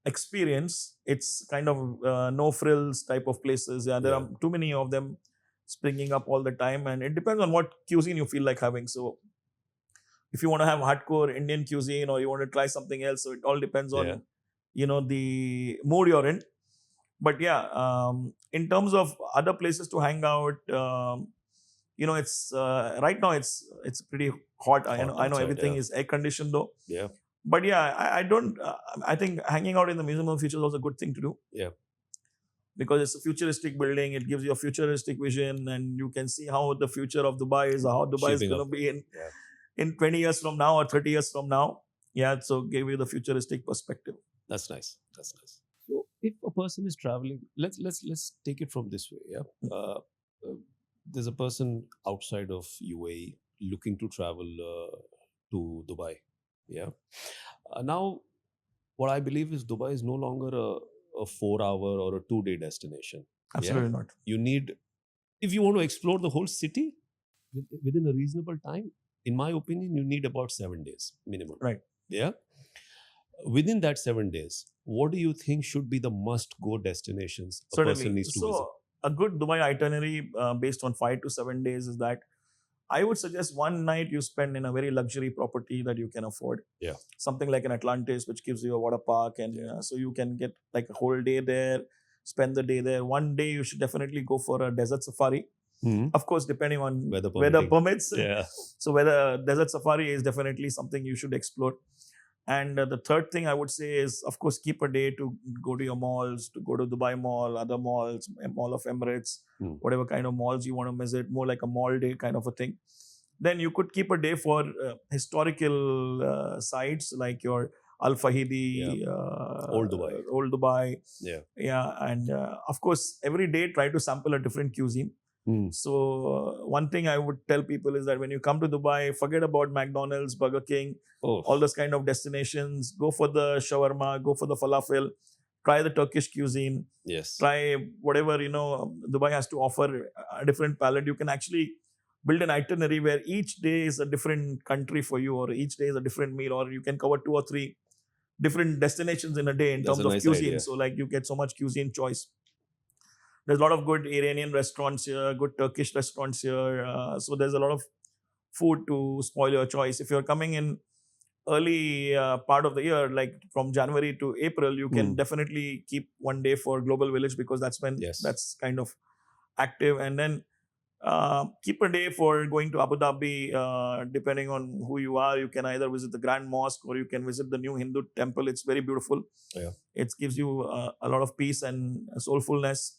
experience. It's kind of no frills type of places. Yeah, there Yeah. are too many of them springing up all the time, and it depends on what cuisine you feel like having. So if you want to have hardcore Indian cuisine or you want to try something else, so it all depends Yeah. on the mood you're in. But yeah, in terms of other places to hang out, it's right now it's pretty hot. I Hot know, I know outside. everything Yeah. is air conditioned though. Yeah. But yeah, I don't. I think hanging out in the Museum of the Future is also a good thing to do. Yeah. Because it's a futuristic building. It gives you a futuristic vision, and you can see how the future of Dubai is, how Dubai is Shaping going up. to be Yeah. in 20 years from now or 30 years from now. Yeah, so give you the futuristic perspective. That's nice. That's nice. So if a person is traveling, let's take it from this way. Yeah. There's a person outside of UAE looking to travel to Dubai. Yeah. Now, what I believe is Dubai is no longer a 4 hour or a 2 day destination. Absolutely not. You need, if you want to explore the whole city within a reasonable time, in my opinion, you need about 7 days minimum. Right. Yeah. Within that 7 days, what do you think should be the must-go destinations a person Certainly. needs to visit? So a good Dubai itinerary based on 5 to 7 days is that I would suggest one night you spend in a very luxury property that you can afford. Yeah. Something like an Atlantis, which gives you a water park, and so you can get like a whole day there, spend the day there. One day you should definitely go for a desert safari. Mhm. Of course, depending on Weather weather permitting. permits. Yeah. So whether desert safari is definitely something you should explore. And the third thing I would say is, of course, keep a day to go to your malls, to go to Dubai Mall, other malls, Mall of Emirates, whatever kind of malls you want to visit, more like a mall day kind of a thing. Then you could keep a day for historical sites like your Al Fahidi, Old Dubai. Old Dubai. Yeah. Yeah, and of course, every day try to sample a different cuisine. So one thing I would tell people is that when you come to Dubai, forget about McDonald's, Burger King, all those kind of destinations. Go for the shawarma, go for the falafel, try the Turkish cuisine. Yes. Try whatever Dubai has to offer, a different palette. You can actually build an itinerary where each day is a different country for you, or each day is a different meal, or you can cover 2 or 3 different destinations in a day in That's terms a of nice cuisine. idea. So like you get so much cuisine choice. There's a lot of good Iranian restaurants here, good Turkish restaurants here. So there's a lot of food to spoil your choice. If you're coming in early part of the year, like from January to April, you can definitely keep one day for Global Village, because that's when that's kind of active. And then keep a day for going to Abu Dhabi. Depending on who you are, you can either visit the Grand Mosque or you can visit the new Hindu temple. It's very beautiful. Yeah. It gives you a lot of peace and soulfulness.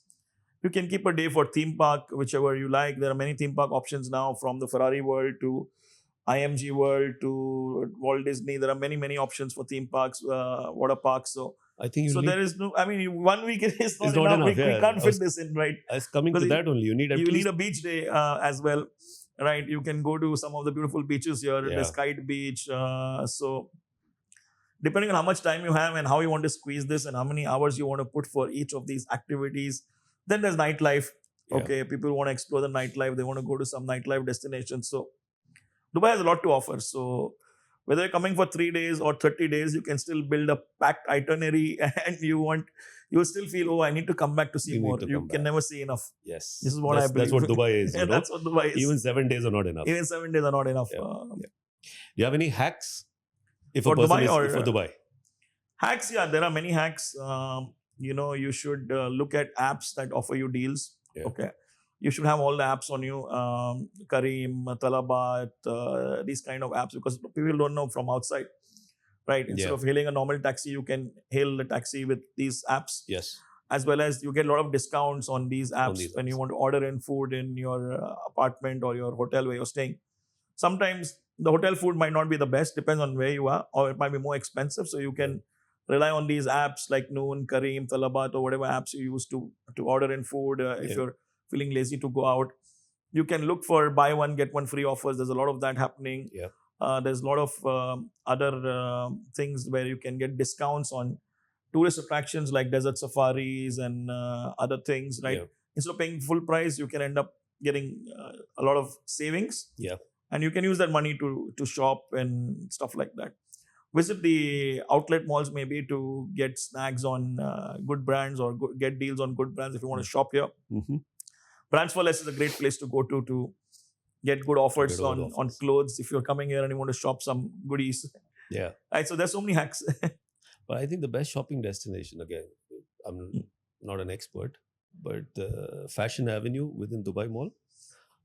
You can keep a day for theme park, whichever you like. There are many theme park options now, from the Ferrari World to IMG World to Walt Disney. There are many options for theme parks, water parks. So I think there is no. I mean, 1 week is not It's enough. not enough, We yeah. can't fit this in, right? I was coming to Because that only. You need at You least need a beach day as well, right? You can go to some of the beautiful beaches here, Yeah. the Skite Beach. So depending on how much time you have and how you want to squeeze this and how many hours you want to put for each of these activities. Then there's nightlife. Yeah. Okay, people want to explore the nightlife. They want to go to some nightlife destinations. So Dubai has a lot to offer. So whether you're coming for 3 days or 30 days, you can still build a packed itinerary, and you will still feel, oh, I need to come back to see You need more. to You come can back. never see enough. Yes. This is what I That's believe. what Dubai is. You know? That's what Dubai is. Even 7 days are not enough. Even 7 days are not enough. Yeah. Do you have any hacks? If For a person Dubai is or- for Dubai. Hacks, yeah, there are many hacks. You should look at apps that offer you deals. Yeah. Okay. You should have all the apps on you. Kareem, Talabat, these kind of apps, because people don't know from outside, right? Instead Yeah. of hailing a normal taxi, you can hail the taxi with these apps. Yes. As well as you get a lot of discounts on these apps these when you apps. want to order in food in your apartment or your hotel where you're staying. Sometimes the hotel food might not be the best, depends on where you are, or it might be more expensive. So you can rely on these apps like Noon, Kareem, Talabat, or whatever apps you use to order in food. If you're feeling lazy to go out, you can look for buy one get one free offers. There's a lot of that happening. Yeah. There's a lot of other things where you can get discounts on tourist attractions like desert safaris and other things, right? Yeah. Instead of paying full price, you can end up getting a lot of savings. Yeah. And you can use that money to shop and stuff like that. Visit the outlet malls maybe to get snags on good brands or get deals on good brands if you want to shop here. Mm-hmm. Brands for Less is a great place to go to get good offers Get good on offers. clothes if you're coming here and you want to shop some goodies. Yeah. Right, so there's so many hacks. But I think the best shopping destination, again, I'm not an expert, but Fashion Avenue within Dubai Mall.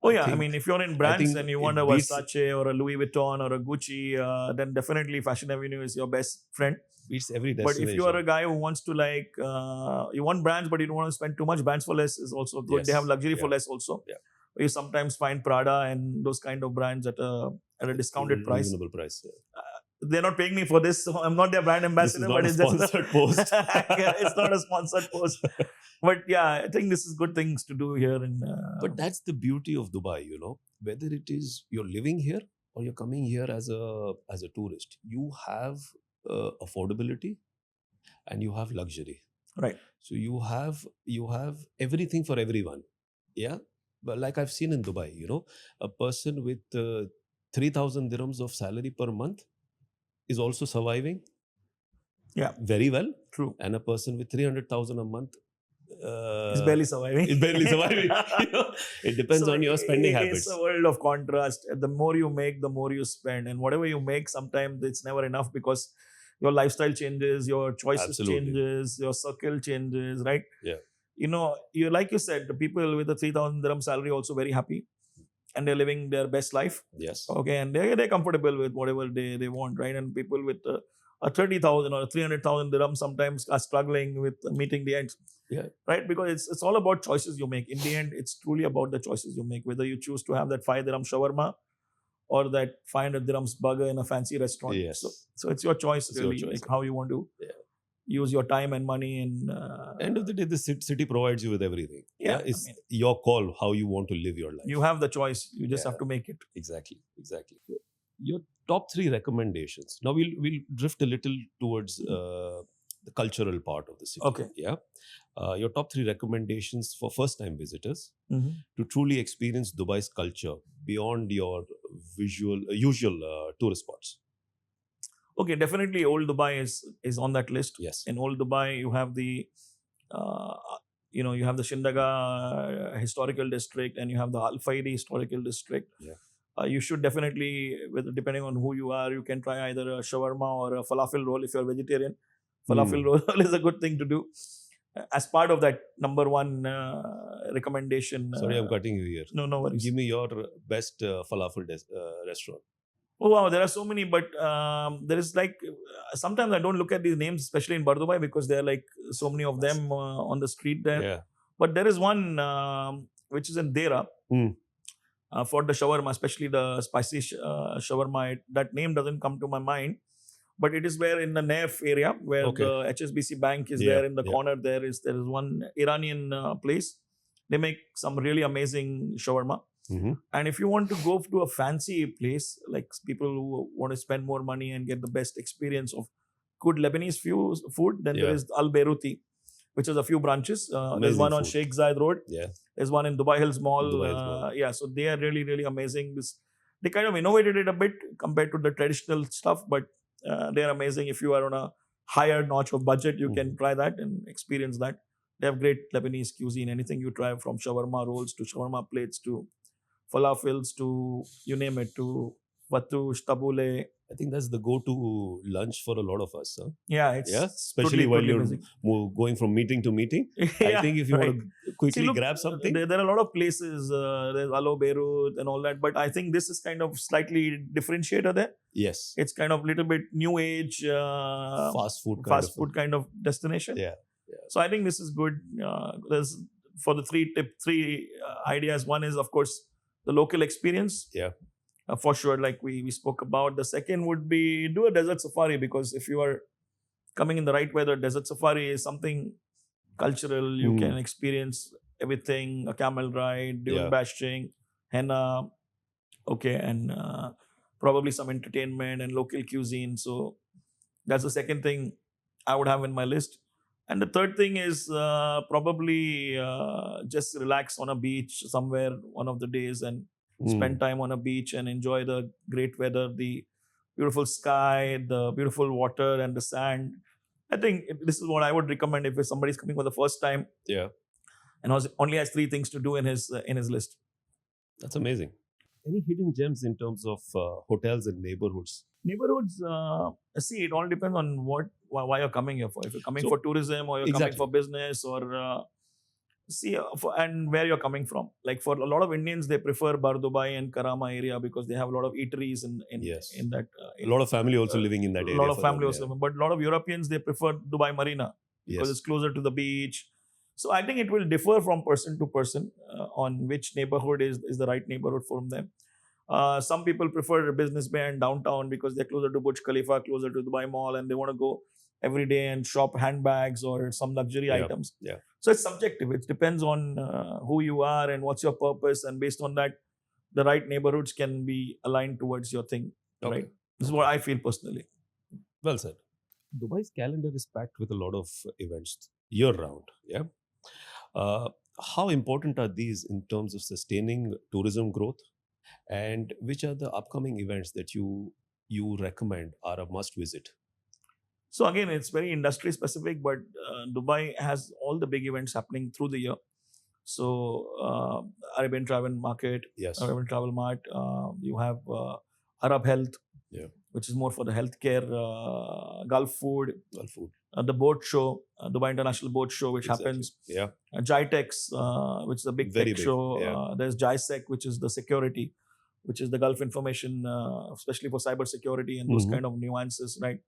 Oh yeah, I mean, if you're in brands think and you want it a beats- Versace or a Louis Vuitton or a Gucci, then definitely Fashion Avenue is your best friend. Beats every But destination. if you are a guy who wants to like, you want brands but you don't want to spend too much, Brands for Less is also good. Yes. They have luxury for Yeah. less also. Yeah. You sometimes find Prada and those kind of brands at a discounted price. Reasonable price. Yeah. They're not paying me for this, so I'm not their brand ambassador. not but a it's just sponsored post. It's not a sponsored post. But yeah, I think this is good things to do here. But that's the beauty of Dubai, whether it is you're living here or you're coming here as a tourist, you have affordability and you have luxury. Right. So you have everything for everyone. Yeah. But like I've seen in Dubai, a person with 3,000 dirhams of salary per month is also surviving. Yeah. Very well. True. And a person with 300,000 a month It's barely surviving. It's barely surviving. It depends on your spending habits. It's a world of contrast. The more you make, the more you spend. And whatever you make, sometimes it's never enough because your lifestyle changes, your choices Absolutely. changes, your circle changes, right? Yeah. You like you said, the people with the 3,000 dirham salary also very happy. And they're living their best life. Yes. Okay. And they're comfortable with whatever they want, right? And people with a 30,000 or 300,000 dirham sometimes are struggling with meeting the ends. Yeah. Right? Because it's all about choices you make. In the end, it's truly about the choices you make. Whether you choose to have that 5 dirham shawarma or that 500 dirhams burger in a fancy restaurant. Yes. So it's your choice, It's really, your choice. like how you want to use your time and money. And End of the day, the city provides you with everything. Yeah, It's I mean, your call how you want to live your life. you have the choice. You just Yeah. have to make it. Exactly. Your top 3 recommendations. Now we'll drift a little towards the cultural part of the city. Okay. Yeah. Your top 3 recommendations for first-time visitors Mhm. to truly experience Dubai's culture beyond your usual tourist spots. Okay, definitely Old Dubai is on that list. Yes. In Old Dubai, you have the you have the Shindaga historical district and you have the Al Faidi historical district. Yeah. You should definitely, depending on who you are, you can try either a shawarma or a falafel roll if you're vegetarian. Falafel roll is a good thing to do as part of that number one recommendation. Sorry, I'm cutting you here. No worries. Give me your best falafel restaurant. Oh wow, there are so many, but there is like sometimes I don't look at these names, especially in Bardubai, because there are like so many of them on the street there. Yeah. But there is one which is in Dera for the shawarma, especially the spicy shawarma. That name doesn't come to my mind, but it is where in the Nef area where Okay. the HSBC bank is Yeah, there in the yeah. corner. There is one Iranian place. They make some really amazing shawarma. Mm-hmm. And if you want to go to a fancy place, like people who want to spend more money and get the best experience of good Lebanese food, then there Yeah. is Al Beiruti, which is a few branches. There's Amazing one on food. Sheikh Zayed Road. Yeah. There's one in Dubai Hills Mall. Dubai Hills Mall. Yeah, so they are really, really amazing. They kind of innovated it a bit compared to the traditional stuff, but they are amazing. If you are on a higher notch of budget, you can try that and experience that. They have great Lebanese cuisine. Anything you try, from shawarma rolls to shawarma plates to falafels to you name it, to fatoush, tabbouleh. I think that's the go-to lunch for a lot of us. Huh? Yeah, it's Especially while you're amazing. going from meeting to meeting. I think if you want to quickly grab something. There are a lot of places. There's Alo Beirut and all that, but I think this is kind of slightly differentiator there. Yes. It's kind of little bit new age, Fast food kind of destination. Yeah. So I think this is good. There's for the three ideas. One is, of course, the local experience. Yeah. For sure, like we spoke about. The second would be do a desert safari, because if you are coming in the right weather, desert safari is something cultural. You can experience everything: a camel ride, dune bashing, henna, and probably some entertainment and local cuisine. So that's the second thing I would have in my list. And the third thing is probably just relax on a beach somewhere one of the days and spend Mm, time on a beach and enjoy the great weather, the beautiful sky, the beautiful water, and the sand. I think this is what I would recommend if somebody's coming for the first time yeah, and only has three things to do in his list. that's amazing. Any hidden gems in terms of hotels and neighborhoods? Neighborhoods, see, it all depends on why you're coming here for. If you're coming for So tourism or you're coming for exactly. business or see and where you're coming from. Like for a lot of Indians, they prefer Bardubai and Karama area because they have a lot of eateries in Yes. that A area. lot of family also A living in that lot area of for them. family Yeah. also, but a lot of Europeans they prefer Dubai Marina because it's Yes. closer to the beach. So I think it will differ from person to person on which neighborhood is the right neighborhood for them. Some people prefer Business Bay and downtown because they're closer to Burj Khalifa, closer to Dubai Mall, and they want to go every day and shop handbags or some luxury Yeah. items. Yeah. So it's subjective. It depends on who you are and what's your purpose, and based on that, the right neighborhoods can be aligned towards your thing. Right. Okay. This is Okay. what I feel personally. Well said. Dubai's calendar is packed with a lot of events year round. Yeah. Uh, how important are these in terms of sustaining tourism growth? And which are the upcoming events that you recommend are a must visit? So again, it's very industry specific, but Dubai has all the big events happening through the year. So Arabian Travel Market, Yes. Arabian Travel Mart. You have Arab Health, Yeah. which is more for the healthcare. Gulf Food, Well, food. the boat show, Dubai International Boat Show, which Exactly. happens. Yeah. Jitex, which is a big Very tech big. show. Yeah. There's JISEC, which is the security, which is the Gulf information, especially for cyber security and those Mhm. kind of nuances, right?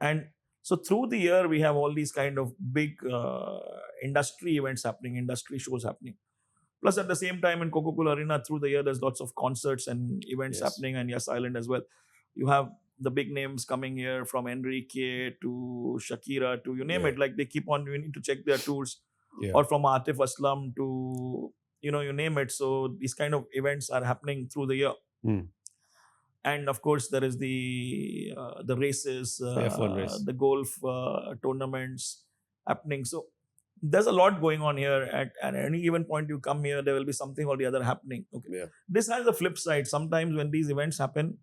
And so through the year, we have all these kind of big industry events happening, industry shows happening. Plus, at the same time, in Coca-Cola Arena, through the year, there's lots of concerts and events Yes. happening, and Yes Island as well. You have the big names coming here from Enrique to Shakira to you name Yeah. it. Like they keep on, you need to check their tours, Yeah. or from Atif Aslam to you name it. So these kind of events are happening through the year. Mm. And of course, there is the races, F1 race. the golf tournaments happening. So there's a lot going on here. At any given point you come here, there will be something or the other happening. Okay. Yeah. This has the flip side. Sometimes when these events happen,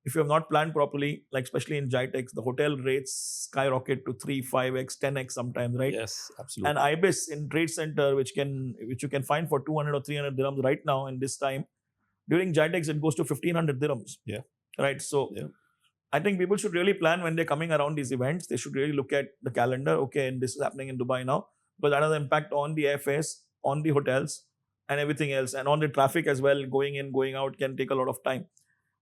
if you have not planned properly, like especially in Jitex, the hotel rates skyrocket to 3, 5x, 10x sometimes, right? Yes. Absolutely. And Ibis in Trade Center, which you can find for 200 or 300 dirhams right now in this time, during Jitex it goes to 1500 dirhams. Yeah. Right. So Yeah. I think people should really plan when they're coming around these events. They should really look at the calendar. Okay, and this is happening in Dubai now, because that has an impact on the airfares, on the hotels, and everything else, and on the traffic as well. Going in, going out can take a lot of time,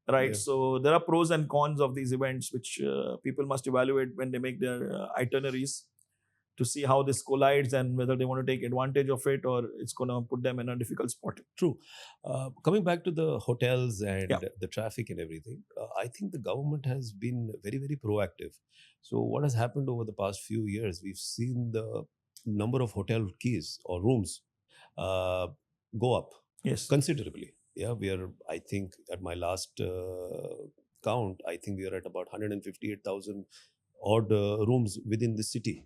right? Yeah. So there are pros and cons of these events, which people must evaluate when they make their itineraries to see how this collides and whether they want to take advantage of it or it's going to put them in a difficult spot. True. Coming back to the hotels and Yeah. the traffic and everything, I think the government has been very, very proactive. So, what has happened over the past few years? We've seen the number of hotel keys or rooms uh, go up Yes. considerably. Yeah, we are, I think, at my last count, I think we are at about 158,000 odd rooms within the city.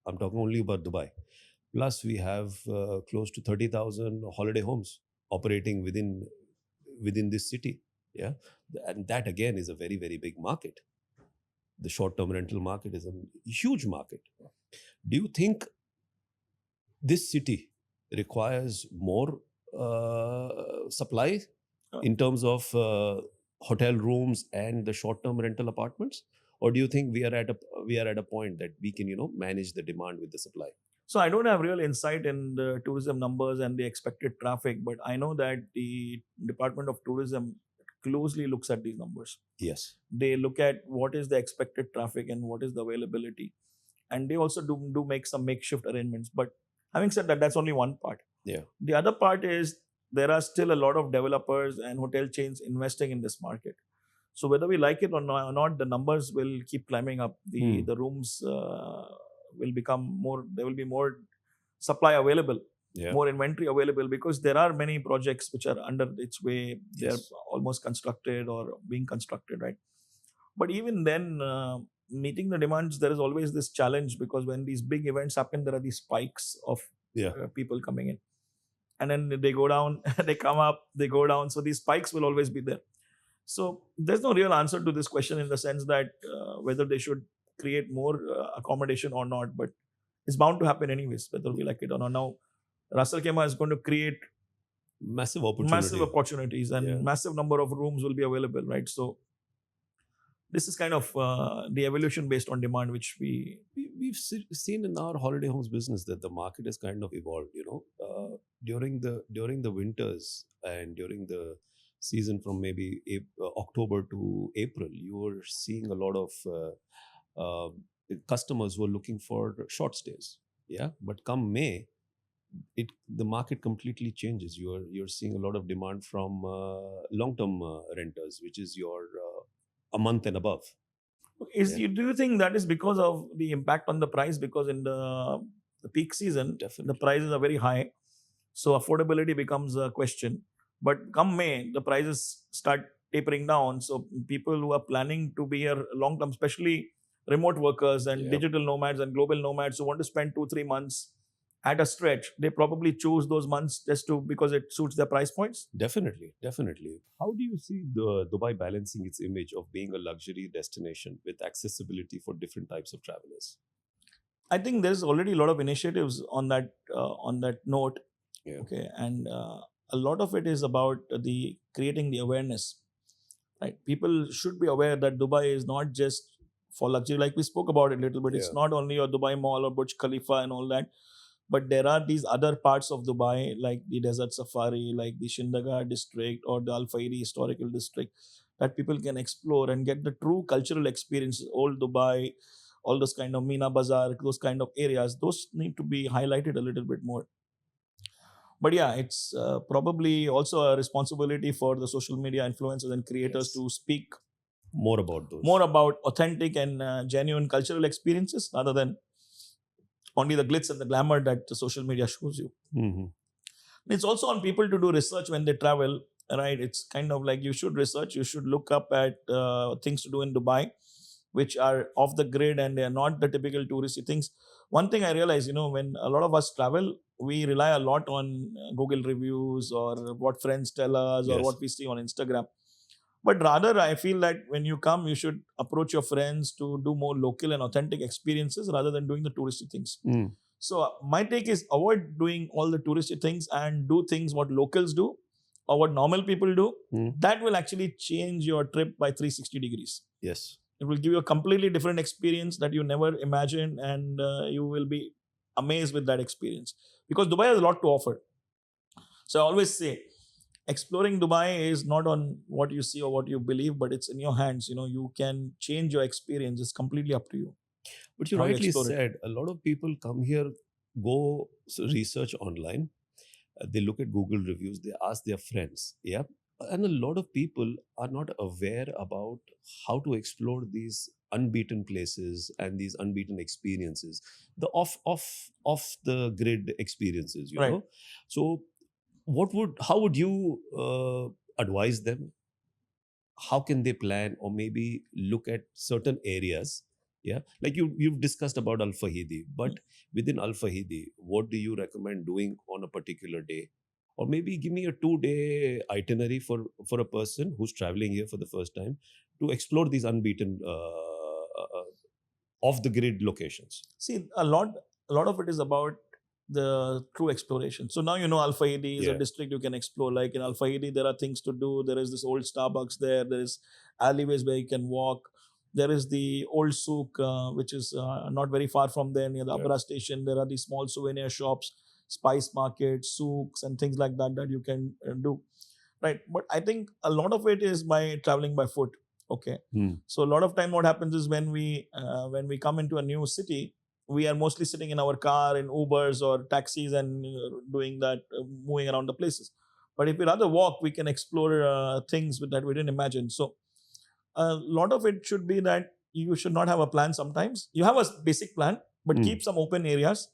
I'm talking only about Dubai. Plus, we have close to 30,000 holiday homes operating within this city. Yeah, and that again is a very, very big market. The short-term rental market is a huge market. Do you think this city requires more supply in terms of hotel rooms and the short-term rental apartments, or do you think we are at a point that we can manage the demand with the supply? So I don't have real insight in the tourism numbers and the expected traffic, but I know that the Department of Tourism closely looks at these numbers. Yes. They look at what is the expected traffic and what is the availability, and they also do make some makeshift arrangements. But having said that, that's only one part. Yeah. The other part is there are still a lot of developers and hotel chains investing in this market. So whether we like it or not, the numbers will keep climbing up. The rooms will become more. There will be more supply available, Yeah. more inventory available, because there are many projects which are under its way. They're Yes. almost constructed or being constructed, right? But even then, meeting the demands, there is always this challenge, because when these big events happen, there are these spikes of Yeah. people coming in, and then they go down, they come up, they go down. So these spikes will always be there. So there's no real answer to this question, in the sense that whether they should create more accommodation or not, but it's bound to happen anyways, whether we like it or not. Now, Russell Kema is going to create Massive opportunity. massive opportunities, and Yeah. massive number of rooms will be available, right? So this is kind of the evolution based on demand, which We've seen in our holiday homes business that the market has kind of evolved. During the winters and during the season from maybe October to April, you were seeing a lot of customers who are looking for short stays. Yeah, but come May, the market completely changes. You're seeing a lot of demand from long-term renters, which is your a month and above. Yeah. do you think that is because of the impact on the price? Because in the peak season, Definitely. the prices are very high, so affordability becomes a question. But come May, the prices start tapering down. So people who are planning to be here long term, especially remote workers and Yeah. digital nomads and global nomads who want to spend 2-3 months at a stretch, they probably choose those months just to, because it suits their price points. Definitely. How do you see the Dubai balancing its image of being a luxury destination with accessibility for different types of travelers? I think there's already a lot of initiatives on that note. Yeah. Okay, and a lot of it is about the creating the awareness. Right, people should be aware that Dubai is not just for luxury, like we spoke about it a little bit. It's Yeah. not only your Dubai Mall or Burj Khalifa and all that, but there are these other parts of Dubai, like the Desert Safari, like the Shindaga district or the Al Fairi historical district, that people can explore and get the true cultural experience. Old Dubai, all those kind of Mina Bazaar, those kind of areas, those need to be highlighted a little bit more. But yeah, it's probably also a responsibility for the social media influencers and creators Yes. to speak More about those. more about authentic and genuine cultural experiences, rather than only the glitz and the glamour that the social media shows you. Mhm. It's also on people to do research when they travel, right? It's kind of like you should research, you should look up at things to do in Dubai, which are off the grid and they are not the typical touristy things. One thing I realize, when a lot of us travel, we rely a lot on Google reviews or what friends tell us or Yes. what we see on Instagram. But rather, I feel that when you come, you should approach your friends to do more local and authentic experiences rather than doing the touristy things. Mm. So my take is avoid doing all the touristy things and do things what locals do or what normal people do. Mm. That will actually change your trip by 360 degrees. Yes. It will give you a completely different experience that you never imagined, and you will be amazed with that experience, because Dubai has a lot to offer. So I always say, exploring Dubai is not on what you see or what you believe, but it's in your hands. You can change your experience. It's completely up to you. But you How you rightly explore it. said, a lot of people come here, go research online, they look at Google reviews, they ask their friends. Yeah. And a lot of people are not aware about how to explore these unbeaten places and these unbeaten experiences, the off the grid experiences, Right. know. So how would you advise them? How can they plan or maybe look at certain areas? Yeah, like you've discussed about Al Fahidi, but within Al Fahidi, what do you recommend doing on a particular day? Or maybe give me a 2-day itinerary for a person who's traveling here for the first time to explore these unbeaten off the grid locations. See, a lot of it is about the true exploration. So now Al Fahidi is a Yeah. district you can explore. Like in Al Fahidi, there are things to do. There is this old Starbucks there. There is alleyways where you can walk. There is the old souk, which is not very far from there near the Yeah. Abra station. There are these small souvenir shops, spice markets, souks, and things like that you can do. Right. But I think a lot of it is by traveling by foot. Okay. So a lot of time what happens is when we come into a new city, we are mostly sitting in our car in Ubers or taxis and doing that, moving around the places. But if we rather walk, we can explore things that we didn't imagine. So a lot of it should be that you should not have a plan. Sometimes you have a basic plan, but keep some open areas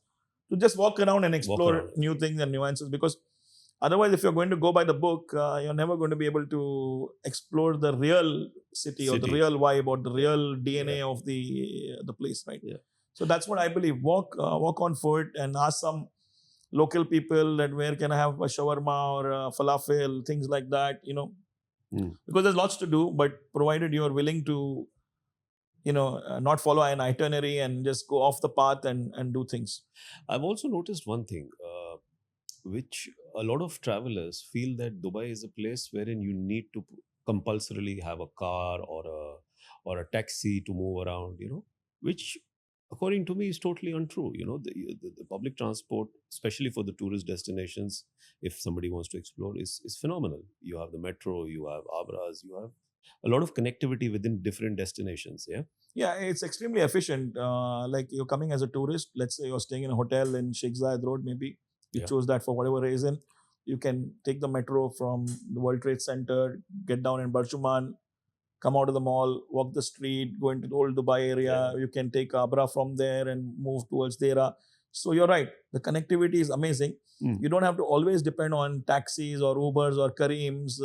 to just walk around and explore around. new things and nuances, because Otherwise, if you're going to go by the book, you're never going to be able to explore the real city or the City. real vibe or the real DNA Yeah. of the place, right? Yeah. So that's what I believe. Walk on foot and ask some local people that where can I have a shawarma or a falafel, things like that, Mm. because there's lots to do, but provided you're willing to, not follow an itinerary and just go off the path and do things. I've also noticed one thing, which a lot of travelers feel that Dubai is a place wherein you need to compulsorily have a car or a taxi to move around, which according to me is totally untrue. The public transport, especially for the tourist destinations, if somebody wants to explore, is phenomenal. You have the metro, you have Abras, you have a lot of connectivity within different destinations. Yeah. Yeah, it's extremely efficient. Like you're coming as a tourist, let's say you're staying in a hotel in Sheikh Zayed Road, maybe you Yeah. chose that for whatever reason. You can take the metro from the World Trade Center, get down in Barjuman, come out of the mall, walk the street, go into the old Dubai area. Yeah. You can take Abra from there and move towards Dera. So you're right. The connectivity is amazing. Mm. You don't have to always depend on taxis or Ubers or Kareems.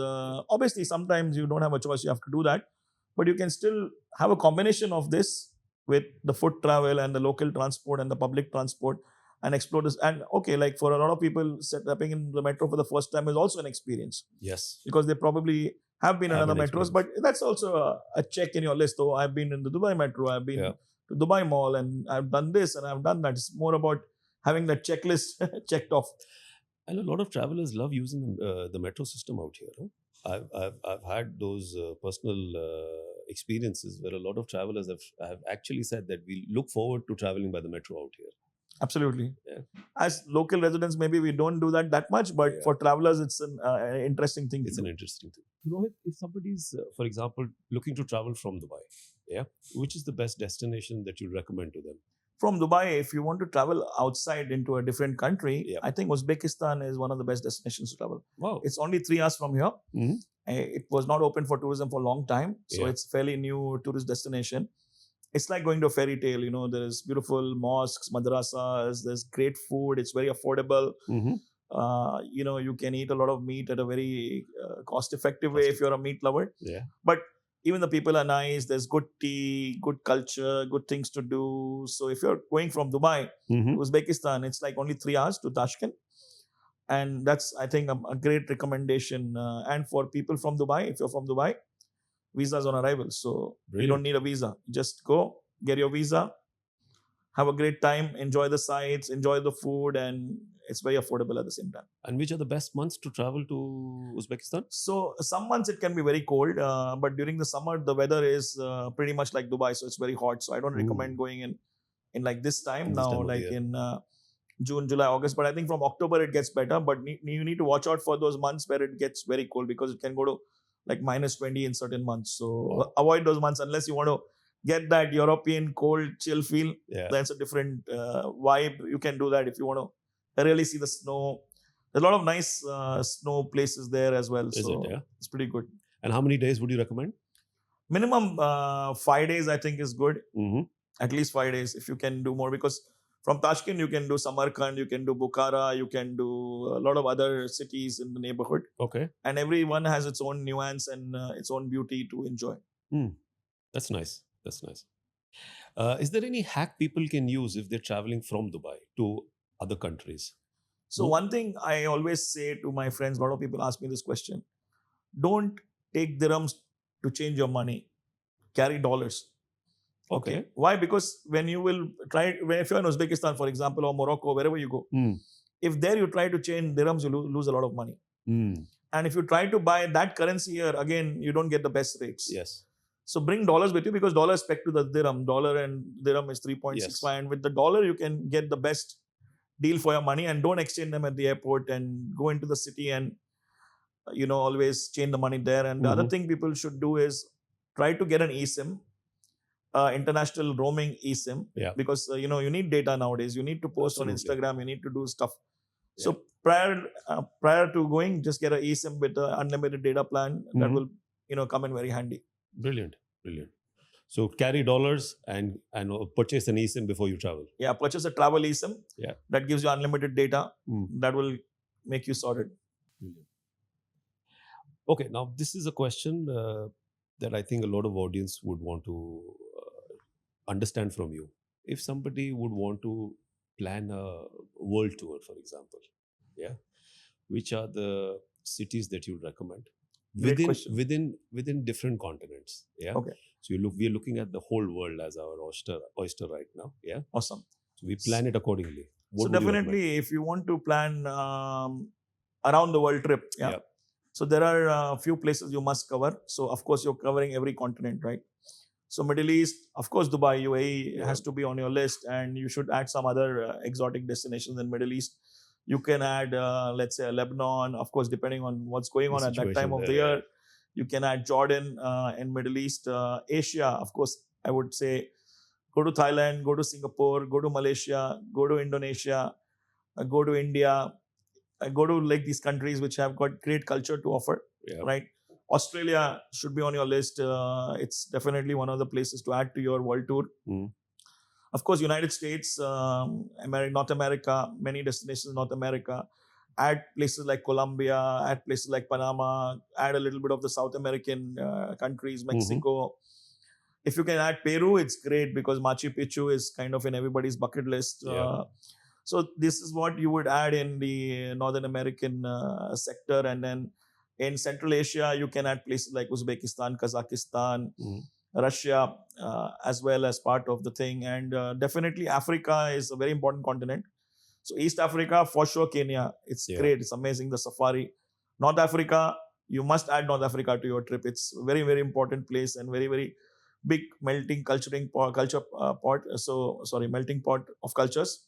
Obviously, sometimes you don't have a choice. You have to do that. But you can still have a combination of this with the foot travel and the local transport and the public transport and explore this. And okay, like for a lot of people, stepping in the metro for the first time is also an experience Yes. because they probably have been in Have other an metros, experience. but that's also a check in your list. Oh, I've been in the Dubai metro, I've been Yeah. to Dubai Mall, and I've done this and I've done that. It's more about having that checklist checked off. And a lot of travelers love using the metro system out here. Huh? I've had those personal experiences where a lot of travelers have actually said that we look forward to traveling by the metro out here. Absolutely. Yeah. As local residents, maybe we don't do that much, but Yeah. for travelers, it's an interesting thing. It's to an do. interesting thing. Rohit, if somebody's, for example, looking to travel from Dubai, yeah, which is the best destination that you recommend to them? From Dubai, if you want to travel outside into a different country, Yeah. I think Uzbekistan is one of the best destinations to travel. Wow. It's only 3 hours from here. Mhm. It was not open for tourism for a long time, so Yeah. it's fairly new tourist destination. It's like going to a fairy tale. There's beautiful mosques, madrasas. There's great food. It's very affordable. Mhm. You can eat a lot of meat at a very cost-effective way if you're a meat lover. Yeah. But even the people are nice. There's good tea, good culture, good things to do. So if you're going from Dubai Mhm. to Uzbekistan, it's like only 3 hours to Tashkent. And that's, I think, a great recommendation. And for people from Dubai, if you're from Dubai, visas on arrival. So you don't Brilliant. need a visa. Just go, get your visa, have a great time, enjoy the sights, enjoy the food, and it's very affordable at the same time. And which are the best months to travel to Uzbekistan? So some months it can be very cold, but during the summer the weather is pretty much like Dubai, so it's very hot. So I don't recommend going in like this time In this now, time of the like year. in June, July, August. But I think from October it gets better. But you need to watch out for those months where it gets very cold because it can go to like -20 in certain months. So Wow. avoid those months unless you want to get that European cold chill feel. Yeah. That's a different vibe. You can do that if you want to really see the snow. There's a lot of nice snow places there as well. Is So it? Yeah. it's pretty good. And how many days would you recommend? Minimum 5 days, I think, is good. Mm-hmm. At least 5 days if you can do more, because from Tashkent you can do Samarkand, you can do Bukhara, you can do a lot of other cities in the neighborhood, Okay. and every one has its own nuance and its own beauty to enjoy. That's nice. That's nice. Is there any hack people can use if they're traveling from Dubai to other countries? So No? one thing I always say to my friends, a lot of people ask me this question: don't take dirhams to change your money, carry dollars. Okay. Why? Because when you will if you're in Uzbekistan, for example, or Morocco, wherever you go, if there you try to change dirhams, you lose a lot of money. And if you try to buy that currency here, again, you don't get the best rates. Yes. So bring dollars with you, because dollar is pegged to the dirham. Dollar and dirham is 3.65. Yes. And with the dollar, you can get the best deal for your money, and don't exchange them at the airport and go into the city and, always change the money there. And the other thing people should do is try to get an eSIM. International roaming eSIM, Yeah. because you need data nowadays. You need to post on Absolutely. Instagram. You need to do stuff. Yeah. So prior to going, just get an eSIM with an unlimited data plan. That will come in very handy. Brilliant. Brilliant. So carry dollars and purchase an eSIM before you travel. Yeah, purchase a travel eSIM. Yeah. That gives you unlimited data. Mm. That will make you sorted. Brilliant. Okay, now this is a question that I think a lot of audience would want to understand from you. If somebody would want to plan a world tour, for example, yeah, which are the cities that you recommend Great within question. within different continents? Yeah. Okay, So we are looking at the whole world as our oyster right now. Yeah. awesome. So we plan it accordingly. So What would you recommend? definitely, if you want to plan around the world trip, yeah. Yeah. So there are a few places you must cover. So of course you're covering every continent, right? So Middle East, of course, Dubai, UAE Yeah. has to be on your list, and you should add some other exotic destinations in Middle East. You can add, let's say, Lebanon. Of course, depending on what's going The on at that situation time of there, the yeah. year, you can add Jordan in Middle East, Asia. Of course, I would say go to Thailand, go to Singapore, go to Malaysia, go to Indonesia, go to India, go to like these countries which have got great culture to offer, Yeah. right? Australia should be on your list. It's definitely one of the places to add to your world tour. Mm. Of course, United States, North America, many destinations in North America. Add places like Colombia, add places like Panama, add a little bit of the South American countries, Mexico. If you can add Peru, it's great because Machu Picchu is kind of in everybody's bucket list. Yeah. So this is what you would add in the Northern American sector, and then in Central Asia, you can add places like Uzbekistan, Kazakhstan, Mm. Russia, as well as part of the thing. And definitely Africa is a very important continent. So East Africa, for sure, Kenya. It's Yeah. great. It's amazing, the safari. North Africa, you must add North Africa to your trip. It's a very, very important place and very, very big melting culture pot. So sorry, melting pot of cultures.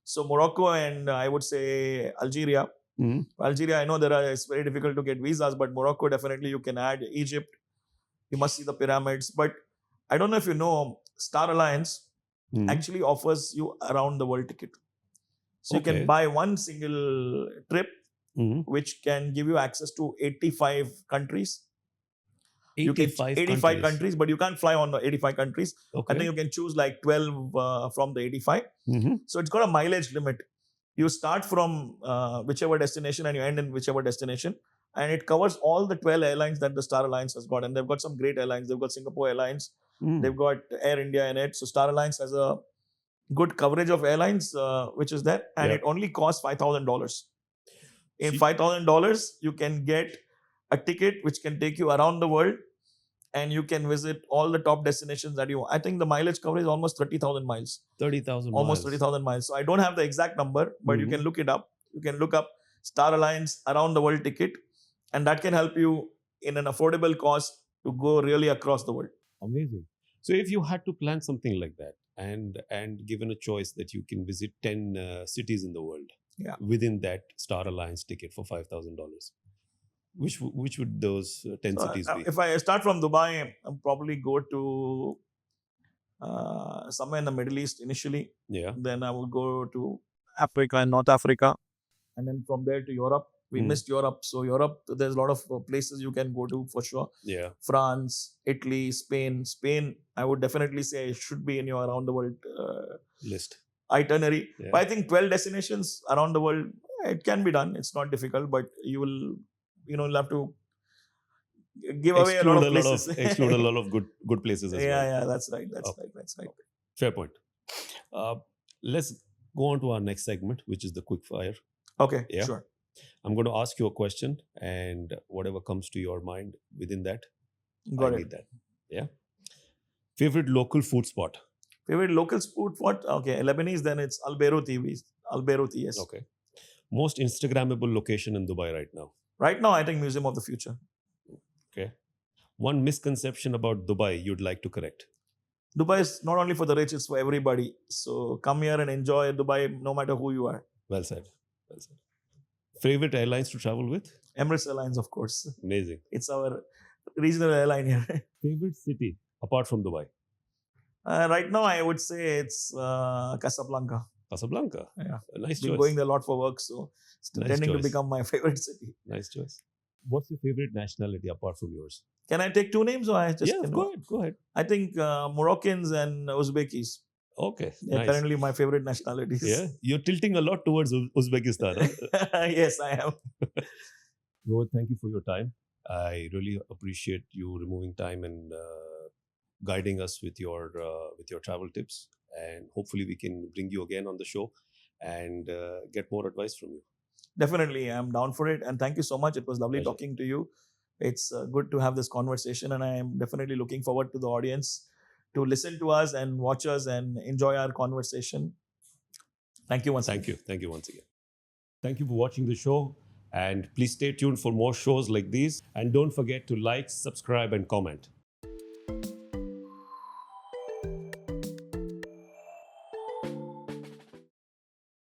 So Morocco and I would say Algeria. Mm. Algeria, I know it's very difficult to get visas, but Morocco definitely you can add. Egypt, you must see the pyramids. But I don't know if you know, Star Alliance Mm. actually offers you around the world ticket. So you Okay. can buy one single trip, Mm. which can give you access to 85 countries. You can 85 countries, but you can't fly on the 85 countries. Okay. I think you can choose like 12 from the 85. Mm-hmm. So it's got a mileage limit. You start from whichever destination and you end in whichever destination. And it covers all the 12 airlines that the Star Alliance has got. And they've got some great airlines. They've got Singapore Airlines. Mm. They've got Air India in it. So Star Alliance has a good coverage of airlines, which is there. And Yeah. it only costs $5,000. In See- $5,000, you can get a ticket which can take you around the world, and you can visit all the top destinations that you want. I think the mileage coverage is almost 30,000 miles. 30,000 Almost miles. 30,000 miles. So I don't have the exact number, but you Mhm. can look it up. You can look up Star Alliance around the world ticket, and that can help you in an affordable cost to go really across the world. Amazing. So if you had to plan something like that, and given a choice that you can visit 10 cities in the world, Yeah. within that Star Alliance ticket for $5,000, which would those 10 So, cities be? if I start from Dubai, I'll probably go to somewhere in the Middle East initially. Yeah. Then I will go to Africa and North Africa, and then from there to Europe. We Mm. missed Europe, so Europe, there's a lot of places you can go to for sure. Yeah. France, Italy, Spain. Spain, I would definitely say it should be in your around the world List. itinerary. Yeah. But I think 12 destinations around the world, it can be done. It's not difficult, but you'll have to give away a lot of places. Exclude a lot of good places as well. Yeah, that's right. That's Okay. right. That's right. Fair point. Let's go on to our next segment, which is the quick fire. Okay, Yeah. sure. I'm going to ask you a question, and whatever comes to your mind within that, Got I it. need that. Yeah. Favorite local food spot? Favorite local food? What? Okay, Lebanese, then it's Al Beiruti. Al Beiruti, yes. Okay. Most Instagrammable location in Dubai right now? Right now, I think Museum of the Future. Okay. One misconception about Dubai you'd like to correct? Dubai is not only for the rich, it's for everybody. So come here and enjoy Dubai no matter who you are. Well said. Well said. Favorite airlines to travel with? Emirates Airlines, of course. Amazing. It's our regional airline here. Favorite city apart from Dubai? Right now, I would say it's Casablanca. Casablanca. Yeah. A nice Been choice. going there a lot for work, so it's Nice tending to choice. become my favorite city. Nice choice. What's your favorite nationality apart from yours? Can I take two names, or I just Go ahead. I think Moroccans and Uzbekis. Okay. They're Nice. currently my favorite nationalities. Yeah, you're tilting a lot towards Uzbekistan. Huh? Yes, I am. Rohit, thank you for your time. I really appreciate you removing time and guiding us with your travel tips. And hopefully, we can bring you again on the show and get more advice from you. Definitely, I'm down for it. And thank you so much. It was lovely Pleasure. talking to you. It's good to have this conversation, and I am definitely looking forward to the audience to listen to us and watch us and enjoy our conversation. Thank you once Thank again. you. Thank you once again. Thank you for watching the show. And please stay tuned for more shows like these. And don't forget to like, subscribe, and comment.